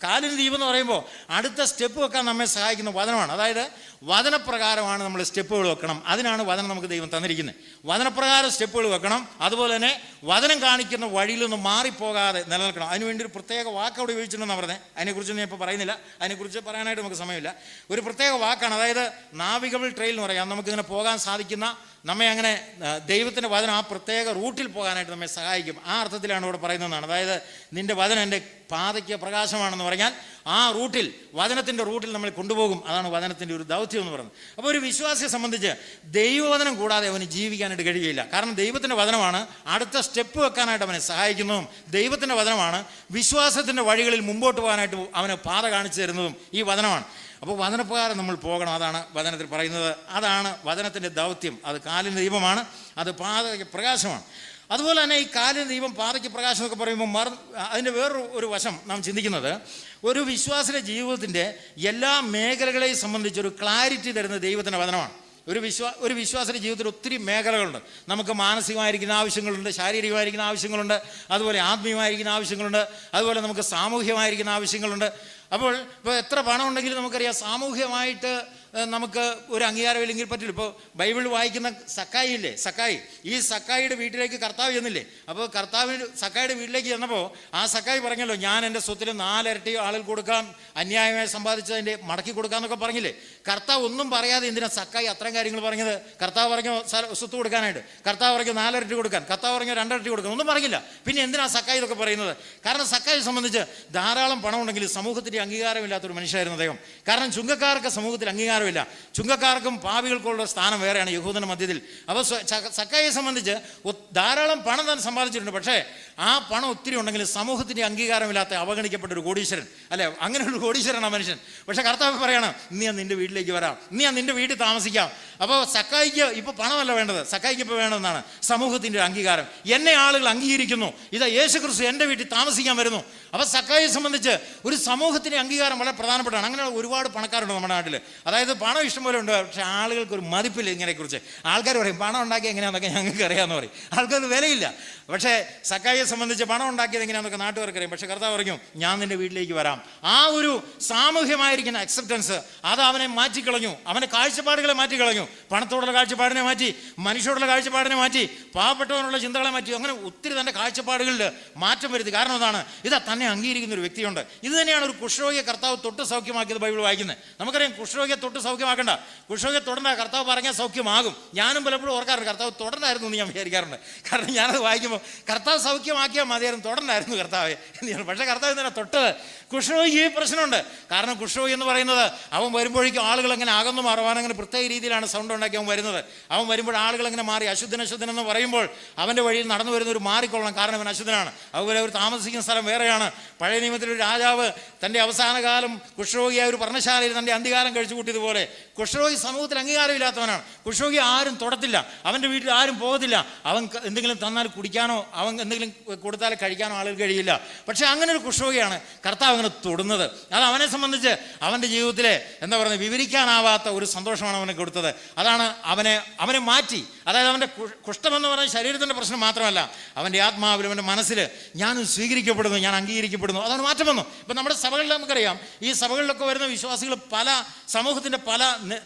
കാലിന് ദീപം എന്ന് പറയുമ്പോൾ അടുത്ത സ്റ്റെപ്പ് വെക്കാൻ നമ്മെ സഹായിക്കുന്ന വചനമാണ്. അതായത് വചനപ്രകാരമാണ് നമ്മൾ സ്റ്റെപ്പുകൾ വെക്കണം. അതിനാണ് വചനം നമുക്ക് ദൈവം തന്നിരിക്കുന്നത്. വചനപ്രകാരം സ്റ്റെപ്പുകൾ വെക്കണം. അതുപോലെ തന്നെ വചനം കാണിക്കുന്ന വഴിയിൽ നിന്ന് മാറിപ്പോകാതെ നിലനിൽക്കണം. അതിനുവേണ്ടി ഒരു പ്രത്യേക വാക്ക് അവിടെ ഉപയോഗിച്ചിട്ടുണ്ടെന്നാണ് പറഞ്ഞത്. അതിനെക്കുറിച്ച് ഞാൻ ഇപ്പോൾ പറയുന്നില്ല, അതിനെക്കുറിച്ച് പറയാനായിട്ട് നമുക്ക് സമയമില്ല. ഒരു പ്രത്യേക വാക്കാണ്, അതായത് നാവിഗബിൾ ട്രെയിൽ എന്ന് പറയാം. നമുക്കിങ്ങനെ പോകാൻ സാധിക്കുന്ന, നമ്മെ അങ്ങനെ ദൈവത്തിൻ്റെ വചനം ആ പ്രത്യേക റൂട്ടിൽ പോകാനായിട്ട് നമ്മെ സഹായിക്കും. ആ അർത്ഥത്തിലാണ് ഇവിടെ പറയുന്നതാണ്. അതായത് നിൻ്റെ വചനം എൻ്റെ പാതയ്ക്ക് പ്രകാശമാണെന്ന് പറഞ്ഞാൽ ആ റൂട്ടിൽ, വചനത്തിൻ്റെ റൂട്ടിൽ നമ്മൾ കൊണ്ടുപോകും. അതാണ് വചനത്തിൻ്റെ ഒരു ദൗത്യം എന്ന് പറയുന്നത്. അപ്പോൾ ഒരു വിശ്വാസിയെ സംബന്ധിച്ച് ദൈവവചനം കൂടാതെ അവന് ജീവിക്കാനായിട്ട് കഴിയുകയില്ല. കാരണം ദൈവത്തിൻ്റെ വചനമാണ് അടുത്ത സ്റ്റെപ്പ് വെക്കാനായിട്ട് അവനെ സഹായിക്കുന്നതും, ദൈവത്തിൻ്റെ വചനമാണ് വിശ്വാസത്തിൻ്റെ വഴികളിൽ മുമ്പോട്ട് പോകാനായിട്ട് അവന് പാത കാണിച്ചു തരുന്നതും ഈ വചനമാണ്. അപ്പോൾ വചനപ്രകാരം നമ്മൾ പോകണം. അതാണ് വചനത്തിൽ പറയുന്നത്. അതാണ് വചനത്തിൻ്റെ ദൗത്യം. അത് കാലിന് ദീപമാണ്, അത് പാതയ്ക്ക് പ്രകാശമാണ്. അതുപോലെ തന്നെ ഈ കാലിന് ദീപം പാതയ്ക്ക് പ്രകാശം എന്നൊക്കെ പറയുമ്പോൾ അതിൻ്റെ വേറൊരു വശം നാം ചിന്തിക്കുന്നത്, ഒരു വിശ്വാസിയുടെ ജീവിതത്തിൻ്റെ എല്ലാ മേഖലകളെയും സംബന്ധിച്ചൊരു ക്ലാരിറ്റി തരുന്ന ദൈവത്തിൻ്റെ വചനമാണ്. ഒരു വിശ്വാസിയുടെ ജീവിതത്തിൽ ഒത്തിരി മേഖലകളുണ്ട്. നമുക്ക് മാനസികമായിരിക്കുന്ന ആവശ്യങ്ങളുണ്ട്, ശാരീരികമായിരിക്കുന്ന ആവശ്യങ്ങളുണ്ട്, അതുപോലെ ആത്മീയമായിരിക്കുന്ന ആവശ്യങ്ങളുണ്ട്, അതുപോലെ നമുക്ക് സാമൂഹ്യമായിരിക്കുന്ന ആവശ്യങ്ങളുണ്ട്. അപ്പോൾ ഇപ്പോൾ എത്ര പണം ഉണ്ടെങ്കിലും നമുക്കറിയാം, സാമൂഹ്യമായിട്ട് നമുക്ക് ഒരു അംഗീകാരമില്ലെങ്കിൽ പറ്റില്ല. ഇപ്പോൾ ബൈബിൾ വായിക്കുന്ന സക്കായി ഇല്ലേ, സക്കായി, ഈ സക്കായിയുടെ വീട്ടിലേക്ക് കർത്താവ് ചെന്നില്ലേ? അപ്പോൾ സക്കായിയുടെ വീട്ടിലേക്ക് ചെന്നപ്പോൾ ആ സക്കായി പറഞ്ഞല്ലോ, ഞാൻ എൻ്റെ സ്വത്തിൽ 4 ഇരട്ടി ആളുകൾ കൊടുക്കാം, അന്യായമായി സമ്പാദിച്ചതിൻ്റെ മടക്കി കൊടുക്കാമെന്നൊക്കെ പറഞ്ഞില്ലേ? കർത്താവ് ഒന്നും പറയാതെ എന്തിനാ സക്കായി അത്രയും കാര്യങ്ങൾ പറഞ്ഞത്? കർത്താവ് പറഞ്ഞു സ്വത്ത് കൊടുക്കാനായിട്ട്, കർത്താവ് പറഞ്ഞു 4 ഇരട്ടി കൊടുക്കാൻ, കർത്താവ് പറഞ്ഞു 2 ഇരട്ടി കൊടുക്കാൻ, ഒന്നും പറഞ്ഞില്ല. പിന്നെ എന്തിനാ സക്കായി ഇതൊക്കെ പറയുന്നത്? കാരണം സക്കായിയെ സംബന്ധിച്ച് ധാരാളം പണം ഉണ്ടെങ്കിൽ സമൂഹത്തിൻ്റെ അംഗീകാരമില്ലാത്തൊരു മനുഷ്യരായിരുന്നു അദ്ദേഹം. കാരണം ചുങ്കക്കാർക്ക് സമൂഹത്തിൽ അംഗീകാരമില്ല. ചുങ്കക്കാർക്കും പാപികൾക്കുള്ള സ്ഥാനം വേറെയാണ് യഹൂദന്റെ മധ്യത്തിൽ. അപ്പോൾ സക്കായിയെ സംബന്ധിച്ച് ധാരാളം പണം താൻ സമ്പാദിച്ചിട്ടുണ്ട്. പക്ഷേ ആ പണം ഒത്തിരി ഉണ്ടെങ്കിൽ സമൂഹത്തിൻ്റെ അംഗീകാരമില്ലാത്ത അവഗണിക്കപ്പെട്ട ഒരു കോടീശ്വരൻ, അല്ലെ? അങ്ങനെ ഒരു കോടീശ്വരനാണ് മനുഷ്യൻ. പക്ഷേ കർത്താവ് പറയണം, ഇന്ന് ഞാൻ നിന്റെ വീട്ടിലേക്ക് വരാം, ഇന്ന് ഞാൻ നിന്റെ വീട്ടിൽ താമസിക്കാം. അപ്പോൾ സക്കായിക്ക് ഇപ്പോൾ പണമല്ല വേണ്ടത്, സക്കായിക്ക് ഇപ്പോൾ വേണ്ടതെന്നാണ് സമൂഹത്തിൻ്റെ അംഗീകാരം. എന്നെ ആളുകൾ അംഗീകരിക്കുന്നു, ഇതാ യേശുക്രിസ്തു എൻ്റെ വീട്ടിൽ താമസിക്കാൻ വരുന്നു. അപ്പോൾ സക്കായിയെ സംബന്ധിച്ച് ഒരു സമൂഹത്തിൻ്റെ അംഗീകാരം വളരെ പ്രധാനപ്പെട്ടാണ്. അങ്ങനെയുള്ള ഒരുപാട് പണക്കാരുണ്ട് നമ്മുടെ നാട്ടിൽ. അതായത് പണം ഇഷ്ടംപോലെ ഉണ്ട്, പക്ഷേ ആളുകൾക്ക് ഒരു മതിപ്പില്ല ഇതിനെക്കുറിച്ച്. ആൾക്കാർ പറയും പണം ഉണ്ടാക്കി എങ്ങനെയാണെന്നൊക്കെ ഞങ്ങൾക്ക് അറിയാമെന്ന് പറയും. ആൾക്കാർക്ക് വിലയില്ല. പക്ഷേ സക്കായിയെ സംബന്ധിച്ച് പണം ഉണ്ടാക്കിയത് എങ്ങനെയാണെന്നൊക്കെ നാട്ടുകാർക്ക് അറിയാം. പക്ഷേ കർത്താവ് പറഞ്ഞു, ഞാൻ നിന്റെ വീട്ടിലേക്ക് വരാം. ആ ഒരു സാമൂഹ്യമായിരിക്കുന്ന അക്സെപ്റ്റൻസ് അത് അവനെ മാറ്റിക്കളഞ്ഞു, അവൻ്റെ കാഴ്ചപ്പാടുകളെ മാറ്റിക്കളഞ്ഞു. പണത്തോടുള്ള കാഴ്ചപ്പാടിനെ മാറ്റി, മനുഷ്യരോടുള്ള കാഴ്ചപ്പാടിനെ മാറ്റി, പാവപ്പെട്ടവനുള്ള ചിന്തകളെ മാറ്റി. അങ്ങനെ ഒത്തിരി തൻ്റെ കാഴ്ചപ്പാടുകളിൽ മാറ്റം വരുത്തി. കാരണം എന്താണ്? ഇതാ തന്നെ അംഗീകരിക്കുന്ന ഒരു വ്യക്തിയുണ്ട്. ഇത് തന്നെയാണ് ഒരു കുഷ്ഠരോഗിയെ കർത്താവ് തൊട്ട് സൗഖ്യമാക്കിയത് ബൈബിൾ വായിക്കുന്നത്. നമുക്കറിയാം കുഷ്ഠരോഗിയെ തൊട്ട് സൗഖ്യമാക്കണ്ട, കുഷ്ഠരോഗിയെ തൊടണ്ട, കർത്താവ് പറഞ്ഞാൽ സൗഖ്യമാകും. ഞാനും പലപ്പോഴും ഓർക്കാറുണ്ട് കർത്താവ് തൊടണ്ടായിരുന്നു എന്ന് ഞാൻ വിചാരിക്കാറുണ്ട്. കാരണം ഞാനത് വായിക്കുമ്പോൾ കർത്താവ് സൗഖ്യമാക്കിയാൽ മതിയായിരുന്നു, തൊടണ്ടായിരുന്നു കർത്താവെ എന്ന്. പക്ഷേ കർത്താവ് എന്തിനാ തൊട്ടത്? കുഷ്ഠരോഗിക്ക് ഈ പ്രശ്നമുണ്ട്. കാരണം കുഷ്ഠരോഗി എന്ന് പറയുന്നത് അവൻ വരുമ്പോഴേക്കും ആളുകൾ അങ്ങനെ അകന്നു മാറുവാൻ അങ്ങനെ പ്രത്യേക രീതിയിലാണ് സൗണ്ട് ഉണ്ടാക്കി അവൻ വരുന്നത്. അവൻ വരുമ്പോൾ ആളുകൾ അങ്ങനെ മാറി അശുദ്ധൻ എന്ന് പറയുമ്പോൾ അവൻ്റെ വഴിയിൽ നടന്നു വരുന്നവർ മാറിക്കൊള്ളണം. കാരണം അവൻ അശുദ്ധനാണ്. അതുപോലെ അവർ താമസിക്കുന്ന സ്ഥലം വേറെയാണ്. പഴയ നിയമത്തിലൊരു രാജാവ് തൻ്റെ അവസാന കാലം കുഷ്ഠരോഗിയായ ഒരു പർണശാലയിൽ തൻ്റെ അന്ത്യകാലം കഴിച്ചു കൂട്ടിയതുപോലെ കുഷ്ഠരോഗി സമൂഹത്തിൽ അംഗീകാരമില്ലാത്തവനാണ്. കുഷ്ഠരോഗി ആരും തൊടത്തില്ല, അവൻ്റെ വീട്ടിൽ ആരും പോകത്തില്ല. അവൻ എന്തെങ്കിലും തന്നാൽ കുടിക്കാനോ അവൻ എന്തെങ്കിലും കൊടുത്താൽ കഴിക്കാനോ ആളുകൾ കഴിയില്ല. പക്ഷേ അങ്ങനെ ഒരു കുഷ്ഠരോഗിയാണ് കർത്താവ് അങ്ങനെ തൊടുന്നത്. അത് അവനെ സംബന്ധിച്ച് അവൻ്റെ ജീവിതത്തിലെ എന്താ പറയുന്നത്, വിവരിക്കാനാവാത്ത ഒരു സന്തോഷമാണ് അവനെ കൊടുത്തത്. അതാണ് അവനെ മാറ്റി. അതായത് അവൻ്റെ കുഷ്ഠമെന്ന് പറഞ്ഞാൽ ശരീരത്തിൻ്റെ പ്രശ്നം മാത്രമല്ല, അവൻ്റെ ആത്മാവിൽ, അവൻ്റെ മനസ്സിൽ ഞാനും സ്വീകരിക്കപ്പെടുന്നു, ഞാൻ അംഗീകരിക്കപ്പെടുന്നു. അതാണ് മാറ്റം വന്നു. ഇപ്പം നമ്മുടെ സഭകളിൽ നമുക്കറിയാം, ഈ സഭകളിലൊക്കെ വരുന്ന വിശ്വാസികൾ പല സമൂഹത്തിൻ്റെ പല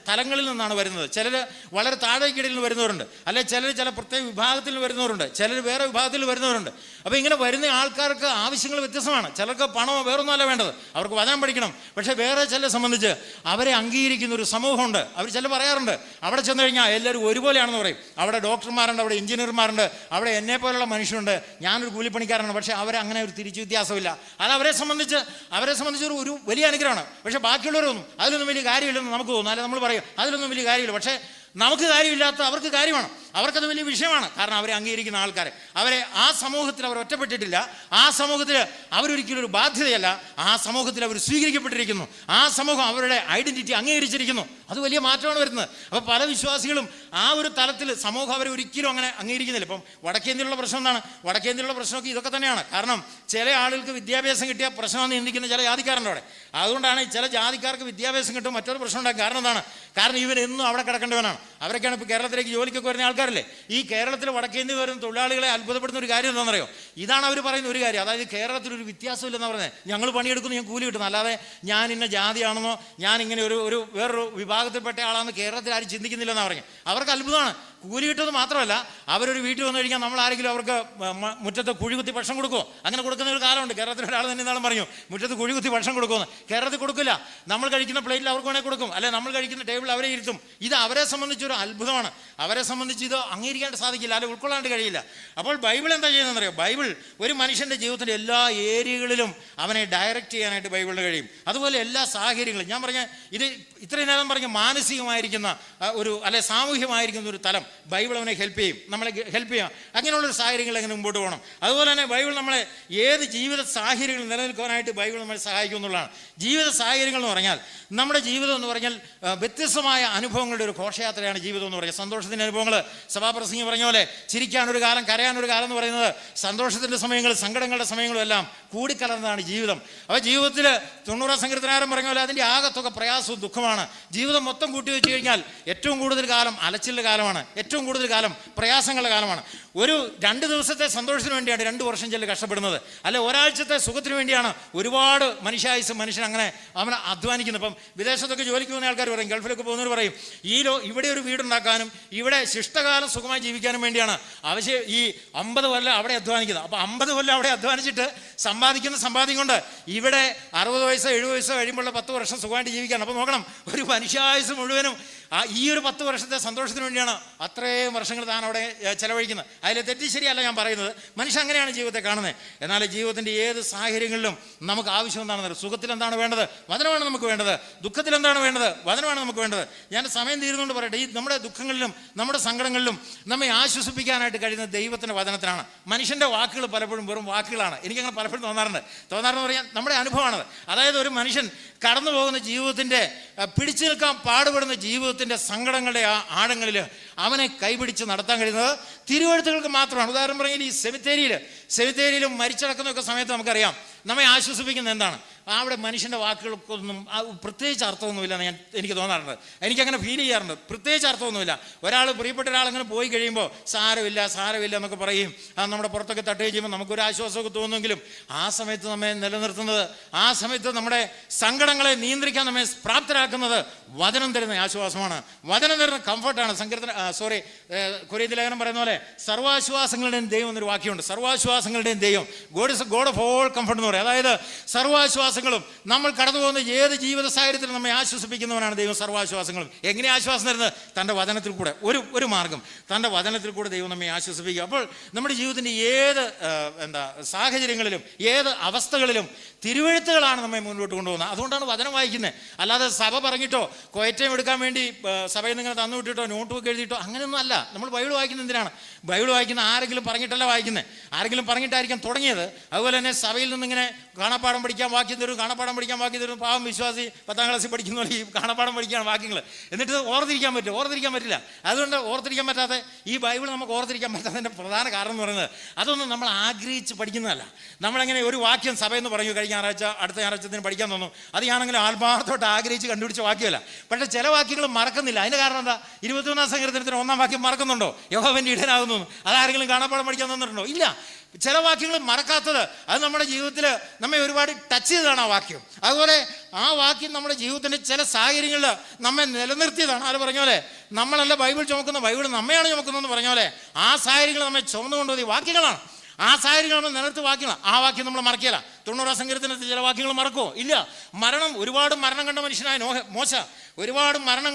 തലങ്ങളിൽ നിന്നാണ് വരുന്നത്. ചിലർ വളരെ താഴേക്കിടയിൽ നിന്ന് വരുന്നവരുണ്ട്, അല്ലെങ്കിൽ ചിലർ ചില പ്രത്യേക വിഭാഗത്തിൽ നിന്ന് വരുന്നവരുണ്ട്, ചിലർ വേറെ വിഭാഗത്തിൽ വരുന്നവരുണ്ട്. അപ്പോൾ ഇങ്ങനെ വരുന്ന ആൾക്കാർക്ക് ആവശ്യങ്ങൾ വ്യത്യസ്തമാണ്. ചിലർക്ക് പണമോ വേറൊന്നുമല്ല വേണ്ടത്, അവർക്ക് വചനം പഠിക്കണം. പക്ഷേ വേറെ ചിലരെ സംബന്ധിച്ച് അവരെ അംഗീകരിക്കുന്ന ഒരു സമൂഹമുണ്ട്. അവർ ചില പറയാറുണ്ട്, അവിടെ ചെന്ന് കഴിഞ്ഞാൽ എല്ലാവരും ഒരുപോലെയാണെന്ന് പറയും. അവിടെ ഡോക്ടർമാരുണ്ട്, അവിടെ എഞ്ചിനീയർമാരുണ്ട്, അവിടെ എന്നെ പോലുള്ള മനുഷ്യരുണ്ട്, ഞാനൊരു കൂലിപ്പണിക്കാരനാണ്. പക്ഷേ അവരെ അങ്ങനെ ഒരു തിരിച്ചു വ്യത്യാസമില്ല. അത് അവരെ സംബന്ധിച്ച് ഒരു വലിയ അനുഗ്രഹമാണ്. പക്ഷേ ബാക്കിയുള്ളവരൊന്നും അതിലൊന്നും വലിയ കാര്യമില്ലെന്ന് നമുക്ക് തോന്നും. അല്ലെ നമ്മൾ പറയും അതിലൊന്നും വലിയ കാര്യമില്ല. പക്ഷേ നമുക്ക് കാര്യമില്ലാത്ത അവർക്ക് കാര്യമാണ്. അവർക്കത് വലിയ വിഷയമാണ്. കാരണം അവരെ അംഗീകരിക്കുന്ന ആൾക്കാരെ, അവരെ ആ സമൂഹത്തിൽ അവർ ഒറ്റപ്പെട്ടിട്ടില്ല, ആ സമൂഹത്തിൽ അവരൊരിക്കലും ഒരു ബാധ്യതയല്ല, ആ സമൂഹത്തിൽ അവർ സ്വീകരിക്കപ്പെട്ടിരിക്കുന്നു, ആ സമൂഹം അവരുടെ ഐഡന്റിറ്റി അംഗീകരിച്ചിരിക്കുന്നു. അത് വലിയ മാറ്റമാണ് വരുന്നത്. അപ്പോൾ പല വിശ്വാസികളും ആ ഒരു തലത്തിൽ സമൂഹം അവരെ ഒരിക്കലും അങ്ങനെ അംഗീകരിക്കുന്നില്ല. ഇപ്പം വടക്കേന്ത്യയിലുള്ള പ്രശ്നം എന്താണ്? വടക്കേന്ത്യയിലുള്ള പ്രശ്നമൊക്കെ ഇതൊക്കെ തന്നെയാണ്. കാരണം ചില ആളുകൾക്ക് വിദ്യാഭ്യാസം കിട്ടിയ പ്രശ്നമെന്ന് ചിന്തിക്കുന്ന ചില ജാതിക്കാരുണ്ട് അവിടെ. അതുകൊണ്ടാണ് ചില ജാതിക്കാർക്ക് വിദ്യാഭ്യാസം കിട്ടും മറ്റൊരു പ്രശ്നം ഉണ്ടാകും. കാരണം എന്താണ്? കാരണം ഇവൻ എന്നും അവിടെ കിടക്കേണ്ടവനാണ്. അവരൊക്കെയാണ് ഇപ്പോൾ കേരളത്തിലേക്ക് ജോലിക്കൊക്കെ വരുന്ന ആൾക്കാരല്ലേ. ഈ കേരളത്തിൽ വടക്കേന്ത്യ വരുന്ന തൊഴിലാളികളെ അത്ഭുതപ്പെടുന്ന ഒരു കാര്യം എന്താണെന്നറിയോ? ഇതാണ് അവർ പറയുന്ന ഒരു കാര്യം. അതായത് കേരളത്തിലൊരു വ്യത്യാസമില്ലെന്ന് പറഞ്ഞത്, ഞങ്ങൾ പണിയെടുക്കുന്നു, ഞാൻ കൂലി കിട്ടുന്നു, അല്ലാതെ ഞാൻ ഇന്ന ജാതിയാണെന്നോ ഞാൻ ഇങ്ങനെ ഒരു വേറൊരു വിഭാഗത്തിൽപ്പെട്ട ആളാണെന്ന് കേരളത്തിൽ ആരും ചിന്തിക്കുന്നില്ലെന്നാണ് പറഞ്ഞത്. അവർക്ക് അത്ഭുതമാണ്. കൂലി കിട്ടുന്നത് മാത്രമല്ല, അവരൊരു വീട്ടിൽ വന്നു കഴിഞ്ഞാൽ നമ്മൾ ആരെങ്കിലും അവർക്ക് മുറ്റത്ത് കുഴികുത്തി ഭക്ഷണം കൊടുക്കുമോ? അങ്ങനെ കൊടുക്കുന്ന ഒരു കാലമുണ്ട്. കേരളത്തിൽ ഒരാൾ തന്നെ എന്നാലും പറഞ്ഞു മുറ്റത്ത് കുഴികുത്തി ഭക്ഷണം കൊടുക്കുമെന്ന്. കേരളത്തിൽ കൊടുക്കില്ല. നമ്മൾ കഴിക്കുന്ന പ്ലേറ്റിൽ അവർക്ക് വേണേൽ കൊടുക്കും, അല്ലെ നമ്മൾ കഴിക്കുന്ന ടേബിളിൽ അവരെ ഇരുത്തും. ഇത് അവരെ സംബന്ധിച്ചൊരു അത്ഭുതമാണ്. അവരെ സംബന്ധിച്ച് ഇത് അംഗീകരിക്കാൻ സാധിക്കില്ല, അല്ലെ ഉൾക്കൊള്ളാണ്ട് കഴിയില്ല. അപ്പോൾ ബൈബിൾ എന്താ ചെയ്യുന്നതെന്നറിയോ? ബൈബിൾ ഒരു മനുഷ്യൻ്റെ ജീവിതത്തിൻ്റെ എല്ലാ ഏരിയകളിലും അവനെ ഡയറക്റ്റ് ചെയ്യാനായിട്ട് ബൈബിളിന് കഴിയും. അതുപോലെ എല്ലാ സാഹചര്യങ്ങളും ഞാൻ പറഞ്ഞ ഇത് ഇത്രയും നേരം പറഞ്ഞ മാനസികമായിരിക്കുന്ന അല്ലെ സാമൂഹ്യമായിരിക്കുന്ന ഒരു തലം ബൈബിൾ അവനെ ഹെൽപ്പ് ചെയ്യും, നമ്മളെ ഹെൽപ്പ് ചെയ്യാം. അങ്ങനെയുള്ളൊരു സാഹചര്യങ്ങൾ എങ്ങനെ മുമ്പോട്ട് പോകണം. അതുപോലെ തന്നെ ബൈബിൾ നമ്മളെ ഏത് ജീവിത സാഹചര്യങ്ങൾ നിലനിൽക്കാനായിട്ട് ബൈബിൾ നമ്മളെ സഹായിക്കും എന്നുള്ളതാണ്. ജീവിത സാഹചര്യങ്ങൾ എന്ന് പറഞ്ഞാൽ നമ്മുടെ ജീവിതം എന്ന് പറഞ്ഞാൽ വ്യത്യസ്തമായ അനുഭവങ്ങളുടെ ഒരു ഘോഷയാത്രയാണ് ജീവിതം എന്ന് പറയുന്നത്. സന്തോഷത്തിൻ്റെ അനുഭവങ്ങൾ സഭാപ്രസംഗി പറഞ്ഞ പോലെ ചിരിക്കാനൊരു കാലം, കരയാനൊരു കാലം എന്ന് പറയുന്നത് സന്തോഷത്തിൻ്റെ സമയങ്ങൾ, സങ്കടങ്ങളുടെ സമയങ്ങളും എല്ലാം കൂടിക്കലർന്നതാണ് ജീവിതം. അപ്പോൾ ജീവിതത്തിൽ 90 സങ്കീർത്തനാരം പറഞ്ഞ പോലെ അതിൻ്റെ ആകത്തൊക്കെ പ്രയാസവും ദുഃഖമാണ്. ജീവിതം മൊത്തം കൂട്ടി വെച്ച് കഴിഞ്ഞാൽ ഏറ്റവും കൂടുതൽ കാലം അലച്ചിലിൻ്റെ കാലമാണ്, ഏറ്റവും കൂടുതൽ കാലം പ്രയാസങ്ങളുടെ കാലമാണ്. ഒരു 2 ദിവസത്തെ സന്തോഷത്തിന് വേണ്ടിയാണ് 2 വർഷം ചെല്ല് കഷ്ടപ്പെടുന്നത്, അല്ലെ ഒരാഴ്ചത്തെ സുഖത്തിന് വേണ്ടിയാണ് ഒരുപാട് മനുഷ്യൻ അങ്ങനെ അവനെ അധ്വാനിക്കുന്നത്. ഇപ്പം വിദേശത്തൊക്കെ ജോലിക്ക് പോകുന്ന ആൾക്കാർ പറയും, ഗൾഫിലൊക്കെ പോകുന്നവർ പറയും, ഇവിടെ ഒരു വീടുണ്ടാക്കാനും ഇവിടെ ശിഷ്ടകാലം സുഖമായി ജീവിക്കാനും വേണ്ടിയാണ് ഈ 50 കൊല്ലം അവിടെ അധ്വാനിക്കുന്നത്. അപ്പോൾ 50 കൊല്ലം അവിടെ അധ്വാനിച്ചിട്ട് സമ്പാദിക്കുന്ന സമ്പാദ്യം കൊണ്ട് ഇവിടെ 60 വയസ്സോ 70 വയസ്സോ കഴിയുമ്പോൾ 10 വർഷം സുഖമായിട്ട് ജീവിക്കുകയാണ്. അപ്പോൾ നോക്കണം, ഒരു മനുഷ്യായുസ് മുഴുവനും ഈ ഒരു 10 വർഷത്തെ സന്തോഷത്തിന് വേണ്ടിയാണ് അത്രയും വർഷങ്ങൾ താൻ അവിടെ ചെലവഴിക്കുന്നത്. അതിൽ തെറ്റി ശരിയല്ല ഞാൻ പറയുന്നത്. മനുഷ്യൻ അങ്ങനെയാണ് ജീവിതത്തെ കാണുന്നത്. എന്നാൽ ജീവിതത്തിൻ്റെ ഏത് സാഹചര്യങ്ങളിലും നമുക്ക് ആവശ്യം എന്താണെന്ന്, സുഖത്തിൽ എന്താണ് വേണ്ടത്? വചനമാണ് നമുക്ക് വേണ്ടത്. ദുഃഖത്തിൽ എന്താണ് വേണ്ടത്? വചനമാണ് നമുക്ക് വേണ്ടത്. ഞാൻ സമയം തീരുന്നുകൊണ്ട് പറയട്ടെ, ഈ നമ്മുടെ ദുഃഖങ്ങളിലും നമ്മുടെ സങ്കടങ്ങളിലും നമ്മെ ആശ്വസിപ്പിക്കാനായിട്ട് കഴിയുന്ന ദൈവത്തിൻ്റെ വചനത്തിനാണ്. മനുഷ്യൻ്റെ വാക്കുകൾ പലപ്പോഴും വെറും വാക്കുകളാണ്. എനിക്കങ്ങനെ പലപ്പോഴും തോന്നാറെന്ന് പറയാൻ നമ്മുടെ അനുഭവമാണത്. അതായത് ഒരു മനുഷ്യൻ കടന്നു പോകുന്ന ജീവിതത്തിൻ്റെ പിടിച്ചു നിൽക്കാൻ പാടുപെടുന്ന ജീവിതത്തിൻ്റെ സങ്കടങ്ങളുടെ ആ ആഴങ്ങളിൽ അവനെ കൈപിടിച്ച് നടത്താൻ കഴിയുന്നത് തിരുവെഴുത്തുകൾക്ക് മാത്രമാണ്. ഉദാഹരണം പറഞ്ഞാൽ ഈ സെമിത്തേരിയിലും മരിച്ചടക്കുന്നൊക്കെ സമയത്ത് നമുക്കറിയാം നമ്മെ ആശ്വസിപ്പിക്കുന്നത് എന്താണ്? അവിടെ മനുഷ്യൻ്റെ വാക്കുകൾക്കൊന്നും പ്രത്യേകിച്ച് അർത്ഥമൊന്നുമില്ലെന്ന് എനിക്ക് തോന്നാറുണ്ട്. എനിക്കങ്ങനെ ഫീൽ ചെയ്യാറുണ്ട്. പ്രത്യേകിച്ച് അർത്ഥമൊന്നുമില്ല. പ്രിയപ്പെട്ട ഒരാളങ്ങനെ പോയി കഴിയുമ്പോൾ സാരമില്ല എന്നൊക്കെ പറയും, നമ്മുടെ പുറത്തൊക്കെ തട്ടുകയും ചെയ്യുമ്പോൾ നമുക്കൊരു ആശ്വാസമൊക്കെ തോന്നുമെങ്കിലും ആ സമയത്ത് നമ്മെ നിലനിർത്തുന്നത്, ആ സമയത്ത് നമ്മുടെ സങ്കടങ്ങളെ നിയന്ത്രിക്കാൻ നമ്മെ പ്രാപ്തരാക്കുന്നത് വചനം തരുന്ന ആശ്വാസമാണ്, വചനം തരുന്ന കംഫർട്ടാണ്. കൊരിന്ത്യർ ലേഖനം പറയുന്ന പോലെ സർവാശ്വാസങ്ങളുടെയും ദൈവം എന്നൊരു വാക്യമുണ്ട്. സർവാശ്വാസങ്ങളുടെയും ദൈവം, God is God of all comfort എന്ന് പറയും. അതായത് സർവാശ്വാസങ്ങളും നമ്മൾ കടന്നു പോകുന്ന ഏത് ജീവിത സാഹചര്യത്തിലും നമ്മെ ആശ്വസിപ്പിക്കുന്നവനാണ് ദൈവം. സർവാശ്വാസങ്ങളും എങ്ങനെ ആശ്വാസം തരുന്നത്? തൻ്റെ വചനത്തിൽ കൂടെ. ഒരു മാർഗം തൻ്റെ വചനത്തിൽ കൂടെ ദൈവം നമ്മെ ആശ്വസിപ്പിക്കുക. അപ്പോൾ നമ്മുടെ ജീവിതത്തിൻ്റെ ഏത് സാഹചര്യങ്ങളിലും ഏത് അവസ്ഥകളിലും തിരുവെഴുത്തുകളാണ് നമ്മെ മുന്നോട്ട് കൊണ്ടുപോകുന്നത്. അതുകൊണ്ടാണ് വചനം വായിക്കുന്നത്. അല്ലാതെ സഭ പറഞ്ഞിട്ടോ ക്വയറ്റം എടുക്കാൻ വേണ്ടി സഭയിൽ നിന്ന് തന്നു വിട്ടിട്ടോ നോട്ട് ബുക്ക് എഴുതിയിട്ടോ അങ്ങനെയൊന്നും അല്ല. നമ്മൾ ബൈബിൾ വായിക്കുന്നത് എന്തിനാണ്? ബൈബിൾ വായിക്കുന്ന ആരെങ്കിലും പറഞ്ഞിട്ടല്ല വായിക്കുന്നത്, ആരെങ്കിലും പറഞ്ഞിട്ടായിരിക്കും തുടങ്ങിയത്. അതുപോലെ തന്നെ സഭയിൽ നിന്നിങ്ങനെ കാണാപ്പാടം പഠിക്കാൻ വാക്യം തരും, കാണപ്പാടം പഠിക്കാൻ വാക്യം തരും. പാവം വിശ്വാസി 10ാം ക്ലാസ്സിൽ പഠിക്കുന്ന പോലെ ഈ കാണപ്പാടം പഠിക്കുകയാണ് വാക്യങ്ങൾ. എന്നിട്ട് ഓർത്തിരിക്കാൻ പറ്റില്ല. അതുകൊണ്ട് ഓർത്തിരിക്കാൻ പറ്റാതെ ഈ ബൈബിൾ നമുക്ക് ഓർത്തിരിക്കാൻ പറ്റാത്തതിൻ്റെ പ്രധാന കാരണം എന്ന് പറയുന്നത് അതൊന്നും നമ്മൾ ആഗ്രഹിച്ച് പഠിക്കുന്നതല്ല. നമ്മളെങ്ങനെ ഒരു വാക്യം സഭയെന്ന് പറയൂ, കഴിഞ്ഞ ഞായറാഴ്ച അടുത്ത ഞായറാഴ്ചത്തിന് പഠിക്കാൻ തോന്നും, അത് ഞാനെങ്കിലും ആത്മാർത്ഥമായിട്ട് ആഗ്രഹിച്ച് കണ്ടുപിടിച്ച വാക്യമല്ല. പക്ഷേ ചില വാക്യങ്ങൾ മറക്കുന്നില്ല. അതിൻ്റെ കാരണം എന്താ? 21ാം സങ്കീർത്തനത്തിന് 1ാം വാക്യം മറക്കുന്നുണ്ടോ? യഹോവന്റെ ഇടയനാകുന്നു. അതാരെങ്കിലും കാണപ്പാടം പഠിക്കാൻ തന്നിട്ടുണ്ടോ? ഇല്ല. ചില വാക്യങ്ങൾ മറക്കാത്തത് അത് നമ്മുടെ ജീവിതത്തിൽ നമ്മെ ഒരുപാട് ടച്ച് ചെയ്തതാണ് ആ വാക്യം. അതുപോലെ ആ വാക്യം നമ്മുടെ ജീവിതത്തിൻ്റെ ചില സാഹചര്യങ്ങളിൽ നമ്മെ നിലനിർത്തിയതാണ്. ആര് പറഞ്ഞ പോലെ നമ്മളല്ല ബൈബിൾ ചുമക്കുന്ന, ബൈബിൾ നമ്മയാണ് ചുമക്കുന്നതെന്ന് പറഞ്ഞ പോലെ ആ സാഹചര്യങ്ങൾ നമ്മെ ചുമന്നുകൊണ്ടുപോയി വാക്യങ്ങളാണ്. ആ സാഹചര്യങ്ങൾ നമ്മൾ നിലനിർത്തി വാക്യങ്ങൾ. ആ വാക്യം നമ്മൾ മറക്കില്ല. 90ാം സങ്കീർത്തനത്തിൽ ചില വാക്യങ്ങൾ മറക്കുമോ? ഇല്ല. ഒരുപാട് മരണം കണ്ട മനുഷ്യനായ മോശ ഒരുപാട് മരണം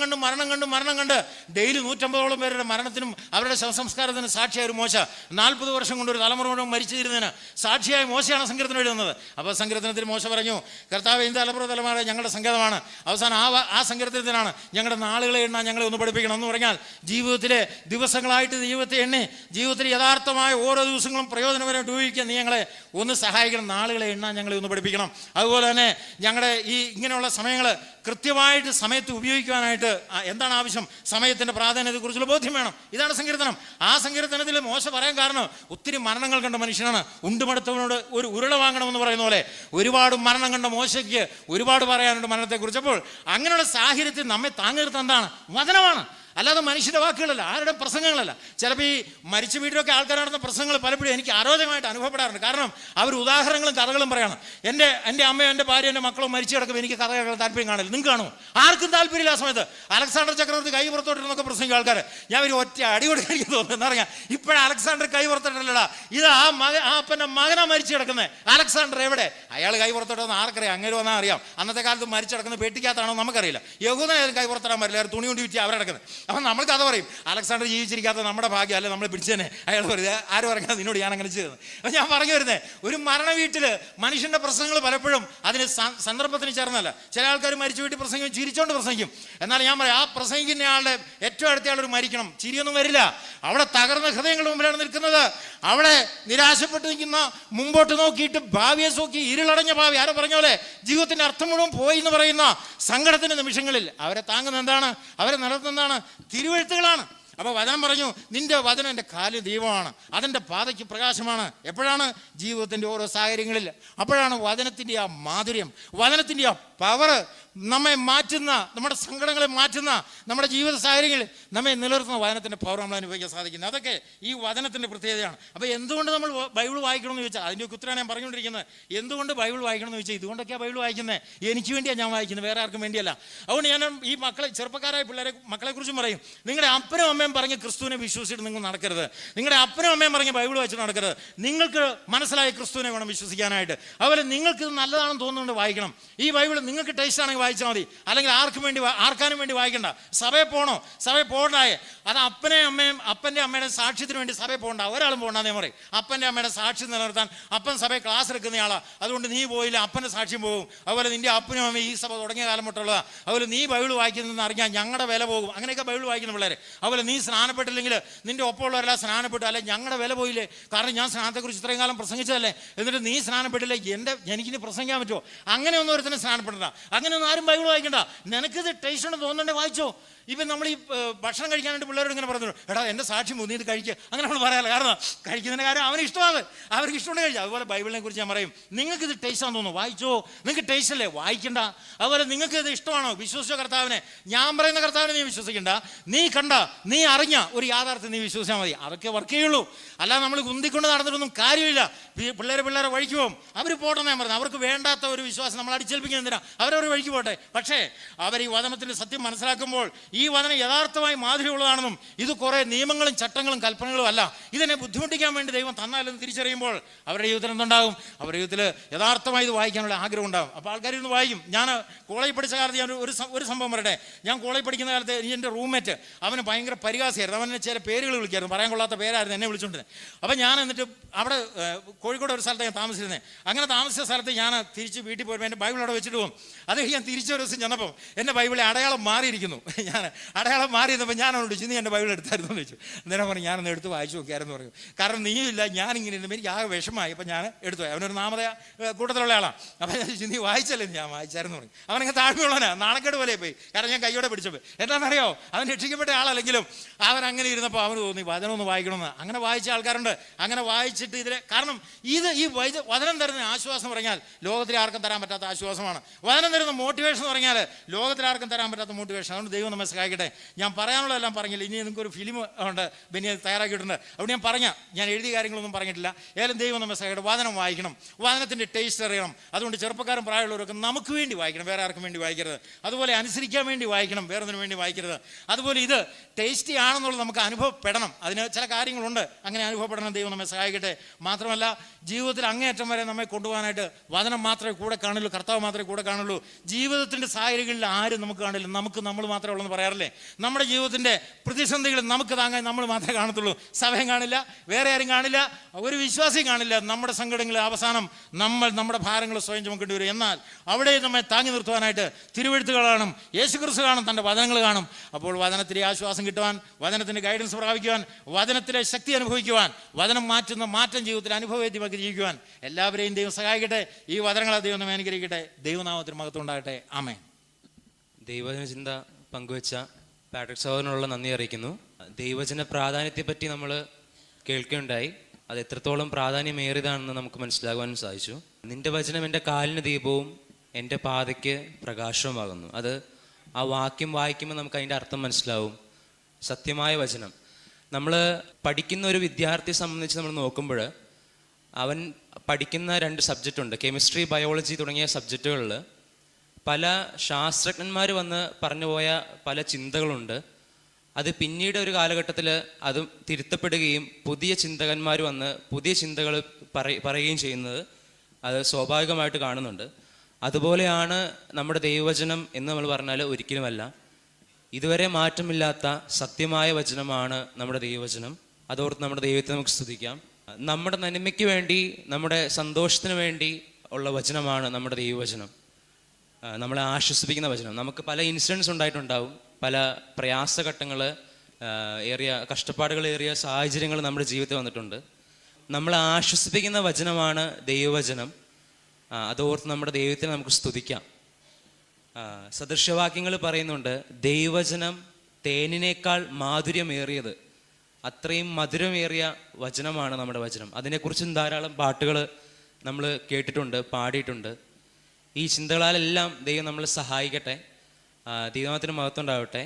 കണ്ട് ഡെയിലി 150ഓളം പേരുടെ മരണത്തിനും അവരുടെ ശവസംസ്കാരത്തിനും സാക്ഷിയായ ഒരു മോശ 40 വർഷം കൊണ്ട് ഒരു തലമുറ മുഴുവൻ മരിച്ചു തീരുന്നതിന് സാക്ഷിയായ മോശയാണ് സങ്കീർത്തനം എഴുതുന്നത്. അപ്പോൾ സങ്കീർത്തനത്തിൽ മോശ പറഞ്ഞു, കർത്താവ് എന്ത് തലമുറ ഞങ്ങളുടെ സങ്കേതമാണ്. അവസാനം ആ സങ്കീർത്തനത്തിനാണ് ഞങ്ങളുടെ നാളുകളെ എണ്ണാൻ ഞങ്ങളെ ഒന്ന് പഠിപ്പിക്കണം എന്ന് പറഞ്ഞാൽ ജീവിതത്തിലെ ദിവസങ്ങളായിട്ട് ജീവിതത്തെ എണ്ണി ജീവിതത്തിൽ യഥാർത്ഥമായ ഓരോ ദിവസങ്ങളും പ്രയോജനപരമായിട്ട് ഉപയോഗിക്കാൻ നീ ഞങ്ങളെ ഒന്ന് സഹായിക്കണം. നാളുകളെ എണ്ണാൻ ഞങ്ങളെ ഒന്ന് പഠിപ്പിക്കണം. അതുപോലെ തന്നെ ഞങ്ങളുടെ ഈ ഇങ്ങനെയുള്ള സമയങ്ങൾ കൃത്യമായിട്ട് സമയത്ത് ഉപയോഗിക്കുവാനായിട്ട് എന്താണ് ആവശ്യം? സമയത്തിൻ്റെ പ്രാധാന്യത്തെക്കുറിച്ചുള്ള ബോധ്യം വേണം. ഇതാണ് സങ്കീർത്തനം. ആ സങ്കീർത്തനത്തിൽ മോശ പറയാൻ കാരണം ഒത്തിരി മരണങ്ങൾ കണ്ട മനുഷ്യനാണ്. ഉണ്ടുമടുത്തവനോട് ഒരു ഉരുള വാങ്ങണമെന്ന് പറയുന്ന പോലെ ഒരുപാട് മരണം കണ്ട മോശയ്ക്ക് ഒരുപാട് പറയാനുണ്ട് മരണത്തെക്കുറിച്ച്. അപ്പോൾ അങ്ങനെയുള്ള സാഹചര്യത്തിൽ നമ്മെ താങ്ങി നിർത്താൻ എന്താണ്? വചനമാണ്, അല്ലാതെ മനുഷ്യൻ്റെ വാക്കുകളല്ല, ആരുടെ പ്രസംഗങ്ങളല്ല. ചിലപ്പോൾ ഈ മരിച്ച വീട്ടിലൊക്കെ ആൾക്കാർ നടത്തുന്ന പ്രസംഗങ്ങൾ പലപ്പോഴും എനിക്ക് അരോചകമായിട്ട് അനുഭവപ്പെടാറുണ്ട്. കാരണം അവർ ഉദാഹരണങ്ങളും കഥകളും പറയണം. എൻ്റെ അമ്മയോ എൻ്റെ ഭാര്യ എൻ്റെ മക്കളോ മരിച്ചു കിടക്കുമ്പോൾ എനിക്ക് കഥ കേൾക്കാൻ താല്പര്യം കാണില്ല. നിങ്ങൾക്ക് കാണുമോ? ആർക്കും താല്പര്യമില്ല. ആ സമയത്ത് അലക്സാണ്ടർ ചക്രവർത്തി കൈ പുറത്തോട്ടിരുന്നൊക്കെ പ്രസംഗിക്കും ആൾക്കാർ. ഞാൻ ഒരു ഒറ്റ അടി കൊടുക്കാൻ എനിക്ക് തോന്നുന്നു. എന്നറിയാം, ഇപ്പോഴും അലക്സാണ്ടർ കൈ പുറത്തോട്ടില്ലടാ, ഇത് ആ അപ്പൻ്റെ മകനാ മരിച്ചു കിടക്കുന്നത്. അലക്സാണ്ടർ എവിടെ? അയാൾ കൈ പുറത്തോട്ടെന്ന് ആർക്കറിയാം? അങ്ങനെ വന്നാൽ അറിയാം. അന്നത്തെ കാലത്ത് മരിച്ചു കിടക്കുന്നത് പെട്ടിക്കകത്താണോ നമുക്കറിയില്ല. യഹൂദനായാലും കൈ പുറത്തിടാൻ പറ്റില്ല, തുണി കൊണ്ട് വിറ്റ് അവരെ കിടക്കുന്നത്. അപ്പം നമ്മൾ കഥ പറയും, അലക്സാണ്ടർ ജീവിച്ചിരിക്കാത്ത നമ്മുടെ ഭാഗ്യം, അല്ലെ നമ്മൾ പിടിച്ചേനെ. അയാൾ പറയും, ആര് പറഞ്ഞാൽ നിന്നോട് ഞാൻ അങ്ങനെ ചെയ്തത്. അപ്പം ഞാൻ പറഞ്ഞു വരുന്നത്, ഒരു മരണ വീട്ടിൽ മനുഷ്യൻ്റെ പ്രസംഗങ്ങൾ പലപ്പോഴും അതിന് സന്ദർഭത്തിന് ചേർന്നല്ല. ചില ആൾക്കാർ മരിച്ചു വീട്ടിൽ പ്രസംഗിക്കും, ചിരിച്ചോണ്ട് പ്രസംഗിക്കും. എന്നാൽ ഞാൻ പറയാം, ആ പ്രസംഗിക്കുന്ന ആളുടെ ഏറ്റവും അടുത്ത ആളൊരു മരിക്കണം, ചിരിയൊന്നും വരില്ല. അവിടെ തകർന്ന ഹൃദയങ്ങളുടെ മുമ്പിലാണ് നിൽക്കുന്നത്. അവിടെ നിരാശപ്പെട്ട് നിൽക്കുന്ന, മുമ്പോട്ട് നോക്കിയിട്ട് ഭാവിയെ നോക്കി ഇരുളടഞ്ഞ ഭാവി, ആരോ പറഞ്ഞ പോലെ ജീവിതത്തിൻ്റെ അർത്ഥം മുഴുവൻ പോയി എന്ന് പറയുന്ന സങ്കടത്തിൻ്റെ നിമിഷങ്ങളിൽ അവരെ താങ്ങുന്ന എന്താണ്? അവരെ നിലനിർത്തുന്ന എന്താണ്? തിരുവെഴുത്തുകളാണ്. അപ്പോൾ വചനം പറഞ്ഞു, നിന്റെ വചനം എൻ്റെ കാല് ദീപമാണ്, അതെൻ്റെ പാതയ്ക്ക് പ്രകാശമാണ്. എപ്പോഴാണ്? ജീവിതത്തിൻ്റെ ഓരോ സാഹചര്യങ്ങളിൽ. അപ്പോഴാണ് വചനത്തിൻ്റെ ആ മാധുര്യം, വചനത്തിൻ്റെ ആ പവർ നമ്മെ മാറ്റുന്ന, നമ്മുടെ സങ്കടങ്ങളെ മാറ്റുന്ന, നമ്മുടെ ജീവിത സാഹചര്യങ്ങളിൽ നമ്മെ നിലനിർത്തുന്ന വചനത്തിൻ്റെ പവർ നമ്മൾ അനുഭവിക്കാൻ സാധിക്കുന്നത്. അതൊക്കെ ഈ വചനത്തിൻ്റെ പ്രത്യേകതയാണ്. അപ്പോൾ എന്തുകൊണ്ട് നമ്മൾ ബൈബിൾ വായിക്കണമെന്ന് ചോദിച്ചാൽ അതിൻ്റെ ഉത്തരമാണ് ഞാൻ പറഞ്ഞുകൊണ്ടിരിക്കുന്നത്. എന്തുകൊണ്ട് ബൈബിൾ വായിക്കണമെന്ന് ചോദിച്ചാൽ ഇതുകൊണ്ടൊക്കെയാണ് ബൈബിൾ വായിക്കുന്നത്. എനിക്ക് വേണ്ടിയാണ് ഞാൻ വായിക്കുന്നത്, വേറെ ആർക്കും വേണ്ടിയല്ല. അതുകൊണ്ട് ഞാൻ ഈ ചെറുപ്പക്കാരായ മക്കളെക്കുറിച്ചും പറയും, നിങ്ങളുടെ അപ്പനും അമ്മയും പറഞ്ഞ് ക്രിസ്തുവിനെ വിശ്വസിച്ചിട്ട് നിങ്ങൾ നടക്കരുത്. നിങ്ങളുടെ അപ്പനും അമ്മയും പറഞ്ഞ് ബൈബിൾ വായിച്ചിട്ട് നടക്കരുത്. നിങ്ങൾക്ക് മനസ്സിലായ ക്രിസ്തുവിനെ വേണം വിശ്വസിക്കാനായിട്ട്. അതുപോലെ നിങ്ങൾക്ക് ഇത് നല്ലതാണെന്ന് തോന്നുന്നുണ്ട് വായിക്കണം. ഈ ബൈബിൾ നിങ്ങൾക്ക് ടേസ്റ്റ് ആണെങ്കിൽ വായിച്ചാൽ മതി. അല്ലെങ്കിൽ ആർക്കാനും വേണ്ടി വായിക്കണ്ട. സഭയിൽ പോകണ്ടായേ അത് അപ്പൻ്റെ അമ്മയുടെ സാക്ഷ്യത്തിന് വേണ്ടി സഭയിൽ പോകണ്ട, ഒരാളും പോകണ്ടെന്നേ പറയും. അപ്പൻ്റെ അമ്മയുടെ സാക്ഷ്യം നിലനിർത്താൻ അപ്പൻ സഭയിൽ ക്ലാസ് എടുക്കുന്നയാളാണ്, അതുകൊണ്ട് നീ പോയില്ല, അപ്പൻ്റെ സാക്ഷ്യം പോകും. അതുപോലെ നിന്റെ അപ്പനും അമ്മയും ഈ സഭ തുടങ്ങിയ കാലം തൊട്ടുള്ളതാണ്. അതുപോലെ നീ ബൈബിൾ വായിക്കുന്നതെന്ന് അറിഞ്ഞാൽ ഞങ്ങളുടെ വില പോകും. അങ്ങനെയൊക്കെ ബൈബിൾ വായിക്കുന്ന പിള്ളേർ. അതുപോലെ നീ സ്നാനപ്പെട്ടില്ലെങ്കിൽ നിന്റെ ഒപ്പമുള്ളവരെല്ലാം സ്നാനപ്പെട്ടു, അല്ലെ ഞങ്ങളുടെ വില പോയില്ലേ, കാരണം ഞാൻ സ്നാനത്തെക്കുറിച്ച് ഇത്രയും കാലം പ്രസംഗിച്ചതല്ലേ, എന്നിട്ട് നീ സ്നാനപ്പെട്ടില്ലേ, എനിക്കിനി പ്രസംഗിക്കാൻ പറ്റുമോ? അങ്ങനെയൊന്നും ഒരുത്തന്നെ സ്നാനപ്പെടണ്ട, അങ്ങനെയൊന്നും ആരും ബൈബിൾ വായിക്കണ്ട. നിനക്കിത് ടേസ്റ്റ് ഉണ്ടെന്ന് തോന്നണ്ടേ, വായിച്ചോ. ഇപ്പം നമ്മൾ ഈ ഭക്ഷണം കഴിക്കാനായിട്ട് പിള്ളേരോട് ഇങ്ങനെ പറഞ്ഞു, എടാ എൻ്റെ സാക്ഷ്യം നീ ഇത് കഴിക്കുക, അങ്ങനെ നമ്മൾ പറയാറില്ല. കാരണം കഴിക്കുന്നതിൻ്റെ കാര്യം അവന് ഇഷ്ടമാണ്, അവർക്ക് ഇഷ്ടമുണ്ട് കഴിക്കുക. അതുപോലെ ബൈബിളിനെ കുറിച്ച് ഞാൻ പറയും, നിങ്ങൾക്ക് ഇത് ടേസ്റ്റ് ആണെന്ന് തോന്നുന്നു, വായിച്ചോ. നിങ്ങൾക്ക് ടേസ്റ്റ് അല്ലേ, വായിക്കണ്ട. അതുപോലെ നിങ്ങൾക്ക് ഇത് ഇഷ്ടമാണോ, വിശ്വസിച്ചോ കർത്താവിനെ. ഞാൻ പറയുന്ന കർത്താവിനെ നീ വിശ്വസിക്കണ്ട, നീ കണ്ട, നീ അറിഞ്ഞ ഒരു യാഥാർത്ഥ്യം നീ വിശ്വസിച്ചാൽ മതി. അതൊക്കെ വർക്ക് ചെയ്യുള്ളൂ. അല്ലാതെ നമ്മൾ കുന്തിക്കൊണ്ട് നടന്നിട്ടൊന്നും കാര്യമില്ല. പിള്ളേരെ വഴിക്ക് പോകും, അവർ പോട്ടെന്ന് ഞാൻ പറഞ്ഞു. അവർക്ക് വേണ്ടാത്ത ഒരു വിശ്വാസം നമ്മൾ അടിച്ചേൽപ്പിക്കുന്ന എന്തിനാ, അവരവർ വഴിക്ക് പോട്ടെ. പക്ഷേ അവർ ഈ വചനത്തിൻ്റെ സത്യം മനസ്സിലാക്കുമ്പോൾ ഈ വചനം യഥാർത്ഥമായി മാധുര്യമുള്ളതാണെന്നും ഇത് കുറേ നിയമങ്ങളും ചട്ടങ്ങളും കൽപ്പനകളും അല്ല, ഇതിനെ ബുദ്ധിമുട്ടിക്കാൻ വേണ്ടി ദൈവം തന്നാലെന്ന് തിരിച്ചറിയുമ്പോൾ അവരുടെ ജീവിതത്തിൽ എന്തുണ്ടാകും? അവരുടെ ജീവിതത്തിൽ യഥാർത്ഥമായി ഇത് വായിക്കാനുള്ള ആഗ്രഹം ഉണ്ടാകും. അപ്പോൾ ആൾക്കാർ ഇന്ന് വായിക്കും. ഞാൻ കോളേജിൽ പഠിച്ച കാലത്ത് ഞാൻ ഒരു സംഭവം പറയട്ടെ. ഞാൻ കോളേജിൽ പഠിക്കുന്ന കാലത്ത് എൻ്റെ റൂംമേറ്റ് അവന് ഭയങ്കര പരിഹാസമായിരുന്നു. അവനെ ചില പേരുകൾ വിളിക്കായിരുന്നു, പറയാൻ കൊള്ളാത്ത പേരായിരുന്നു എന്നെ വിളിച്ചുകൊണ്ടിരുന്നത്. അപ്പോൾ ഞാൻ എന്നിട്ട് അവിടെ കോഴിക്കോട് ഒരു സ്ഥലത്ത് ഞാൻ താമസിച്ചിരുന്നത്. അങ്ങനെ താമസിച്ച സ്ഥലത്ത് ഞാൻ തിരിച്ച് വീട്ടിൽ പോയപ്പോൾ എൻ്റെ ബൈബിൾ അവിടെ വെച്ചിട്ട് പോകും. അത് ഞാൻ തിരിച്ചൊരു ദിവസം ചെന്നപ്പോൾ എൻ്റെ ബൈബിളിലെ അടയാളം മാറിയിരിക്കുന്നു. ഞാൻ അടയാളം മാറി നിന്നപ്പോൾ ഞാൻ അവനോട് ചോദിച്ചു, നീ എൻ്റെ ബൈബിൾ എടുത്തായിരുന്നു എന്ന് ചോദിച്ചു. അന്നേരം പറഞ്ഞു, ഞാനൊന്ന് എടുത്ത് വായിച്ചു നോക്കിയായിരുന്നു പറഞ്ഞു. കാരണം നീയില്ല, ഞാനിങ്ങനെ ഇരുന്നപ്പോൾ എനിക്ക് ആകെ വിഷമായി. അപ്പം ഞാൻ എടുത്തു പോയി. അവനൊരു നാമതയ കൂട്ടത്തിലുള്ള ആളാണ്. അപ്പം ഞാൻ ചോദിച്ചു, നീ വായിച്ചല്ലേ? ഞാൻ വായിച്ചായിരുന്നു പറഞ്ഞു. അവനങ്ങ് താഴ്മയുള്ളവനാ, നാണക്കേട് പോലെ പോയി. കാരണം ഞാൻ കയ്യോടെ പിടിച്ചപ്പോൾ. എന്താണെന്നറിയോ, അവൻ രക്ഷിക്കപ്പെട്ട ആളല്ലെങ്കിലും അവൻ അങ്ങനെ ഇരുന്നപ്പോൾ അവന് തോന്നി വചനം ഒന്ന് വായിക്കണമെന്ന്. അങ്ങനെ വായിച്ച ആൾക്കാരുണ്ട്. അങ്ങനെ വായിച്ചിട്ട് കാരണം ഈ വചനം തരുന്ന ആശ്വാസം പറഞ്ഞാൽ ലോകത്തിൽ ആർക്കും തരാൻ പറ്റാത്ത ആശ്വാസമാണ്. വചനം തരുന്ന മോട്ടിവേഷൻ എന്ന് പറഞ്ഞാൽ ലോകത്തിൽ ആർക്കും തരാൻ പറ്റാത്ത മോട്ടിവേഷൻ. അതുകൊണ്ട് ദൈവം നമ്മെ സഹായിക്കട്ടെ. ഞാൻ പറയാനുള്ളതെല്ലാം പറഞ്ഞില്ല. ഇനി നിങ്ങൾക്കൊരു ഫിലിം ഉണ്ട്, ബെന്നി തയ്യാറാക്കിയിട്ടുണ്ട്. അവിടെ ഞാൻ എഴുതിയ കാര്യങ്ങളൊന്നും പറഞ്ഞിട്ടില്ല. ഏതായാലും ദൈവം നമ്മെ സഹായിക്കട്ടെ. വചനം വായിക്കണം, വചനത്തിൻ്റെ ടേസ്റ്റ് അറിയണം. അതുകൊണ്ട് ചെറുപ്പക്കാരും പ്രായമുള്ളവരൊക്കെ നമുക്ക് വേണ്ടി വായിക്കണം, വേറെ ആർക്കും വേണ്ടി വായിക്കരുത്. അതുപോലെ അനുസരിക്കാൻ വേണ്ടി വായിക്കണം, വേറൊന്നിനു വേണ്ടി വായിക്കരുത്. അതുപോലെ ഇത് ടേസ്റ്റി ആണെന്നുള്ളത് നമുക്ക് അനുഭവപ്പെടണം. അതിന് ചില കാര്യങ്ങളുണ്ട്, അങ്ങനെ അനുഭവപ്പെടണം. ദൈവം നമ്മെ സഹായിക്കട്ടെ. മാത്രമല്ല ജീവിതത്തിൽ അങ്ങേയറ്റം വരെ നമ്മെ കൊണ്ടുപോകാനായിട്ട് വചനം മാത്രമേ കൂടെ കാണുള്ളൂ, കർത്താവ് മാത്രമേ കൂടെ കാണുള്ളൂ. ജീവിതത്തിൻ്റെ സാഹചര്യങ്ങളിൽ ആരും നമുക്ക് കാണില്ല, നമ്മൾ മാത്രമേ ഉള്ളൂ എന്ന് പറയാറില്ലേ? നമ്മുടെ ജീവിതത്തിൻ്റെ പ്രതിസന്ധികൾ നമുക്ക് താങ്ങാൻ നമ്മൾ മാത്രമേ കാണത്തുള്ളൂ. സഭയും കാണില്ല, വേറെ ആരും കാണില്ല, ഒരു വിശ്വാസിയും കാണില്ല. നമ്മുടെ സങ്കടങ്ങളിൽ അവസാനം നമ്മുടെ ഭാരങ്ങൾ സ്വയം ചുമക്കേണ്ടി വരും. എന്നാൽ അവിടെ നമ്മെ താങ്ങി നിർത്തുവാനായിട്ട് തിരുവെഴുത്തുകൾ കാണും, യേശുക്രിസ്തു കാണും, തൻ്റെ വചനങ്ങൾ കാണും. അപ്പോൾ വചനത്തിലെ ആശ്വാസം കിട്ടുവാൻ, വചനത്തിൻ്റെ ഗൈഡൻസ് പ്രാപിക്കുവാൻ, വചനത്തിലെ ശക്തി അനുഭവിക്കുവാൻ, വചനം മാറ്റുന്ന മാറ്റം ജീവിതത്തിൽ അനുഭവവേദ്യമാക്കി ജീവിക്കുവാൻ എല്ലാവരെയും ദൈവം സഹായിക്കട്ടെ. ഈ വചനങ്ങളെ ദൈവം നമ്മെ അനുഗ്രഹിക്കട്ടെ. ദൈവനാമത്തിന് മഹത്വം ഉണ്ടാകട്ടെ. ആമേൻ. ദൈവജന ചിന്ത പങ്കുവെച്ച പാട്രിക് സഹോദരനുള്ള നന്ദി അറിയിക്കുന്നു. ദൈവജന പ്രാധാന്യത്തെപ്പറ്റി നമ്മൾ കേൾക്കുകയുണ്ടായി. അത് എത്രത്തോളം പ്രാധാന്യമേറിയതാണെന്ന് നമുക്ക് മനസ്സിലാകുവാനും സാധിച്ചു. നിന്റെ വചനം എൻ്റെ കാലിന് ദീപവും എൻ്റെ പാതയ്ക്ക് പ്രകാശവുമാകുന്നു. അത് ആ വാക്യം വായിക്കുമ്പോൾ നമുക്ക് അതിൻ്റെ അർത്ഥം മനസ്സിലാവും. സത്യമായ വചനം. നമ്മൾ പഠിക്കുന്ന ഒരു വിദ്യാർത്ഥിയെ സംബന്ധിച്ച് നമ്മൾ നോക്കുമ്പോൾ അവൻ പഠിക്കുന്ന 2 സബ്ജക്റ്റുണ്ട്, കെമിസ്ട്രി, ബയോളജി തുടങ്ങിയ സബ്ജക്റ്റുകളിൽ പല ശാസ്ത്രജ്ഞന്മാർ വന്ന് പറഞ്ഞു പോയ പല ചിന്തകളുണ്ട്. അത് പിന്നീട് ഒരു കാലഘട്ടത്തിൽ അത് തിരുത്തപ്പെടുകയും പുതിയ ചിന്തകന്മാർ വന്ന് പുതിയ ചിന്തകൾ പറയുകയും ചെയ്യുന്നത് അത് സ്വാഭാവികമായിട്ട് കാണുന്നുണ്ട്. അതുപോലെയാണ് നമ്മുടെ ദൈവവചനം എന്ന് നമ്മൾ പറഞ്ഞാൽ ഒരിക്കലുമല്ല. ഇതുവരെ മാറ്റമില്ലാത്ത സത്യമായ വചനമാണ് നമ്മുടെ ദൈവവചനം. അതോർത്ത് നമ്മുടെ ദൈവത്തെ നമുക്ക് സ്തുതിക്കാം. നമ്മുടെ നന്മയ്ക്ക് വേണ്ടി, നമ്മുടെ സന്തോഷത്തിന് വേണ്ടി ഉള്ള വചനമാണ് നമ്മുടെ ദൈവവചനം. നമ്മളെ ആശ്വസിപ്പിക്കുന്ന വചനം. നമുക്ക് പല ഇൻസിഡൻസ് ഉണ്ടായിട്ടുണ്ടാവും, പല പ്രയാസഘട്ടങ്ങൾ ഏറിയ കഷ്ടപ്പാടുകളേറിയ സാഹചര്യങ്ങൾ നമ്മുടെ ജീവിതത്തിൽ വന്നിട്ടുണ്ട്. നമ്മളെ ആശ്വസിപ്പിക്കുന്ന വചനമാണ് ദൈവവചനം. അതോർത്ത് നമ്മുടെ ദൈവത്തെ നമുക്ക് സ്തുതിക്കാം. സദൃശവാക്യങ്ങൾ പറയുന്നുണ്ട്, ദൈവവചനം തേനിനേക്കാൾ മാധുര്യമേറിയത്. അത്രയും മധുരമേറിയ വചനമാണ് നമ്മുടെ വചനം. അതിനെക്കുറിച്ചും ധാരാളം പാട്ടുകൾ നമ്മൾ കേട്ടിട്ടുണ്ട്, പാടിയിട്ടുണ്ട്. ഈ ചിന്തകളാലെല്ലാം ദൈവം നമ്മളെ സഹായിക്കട്ടെ. ദൈവത്തിന് മഹത്വം ഉണ്ടാവട്ടെ.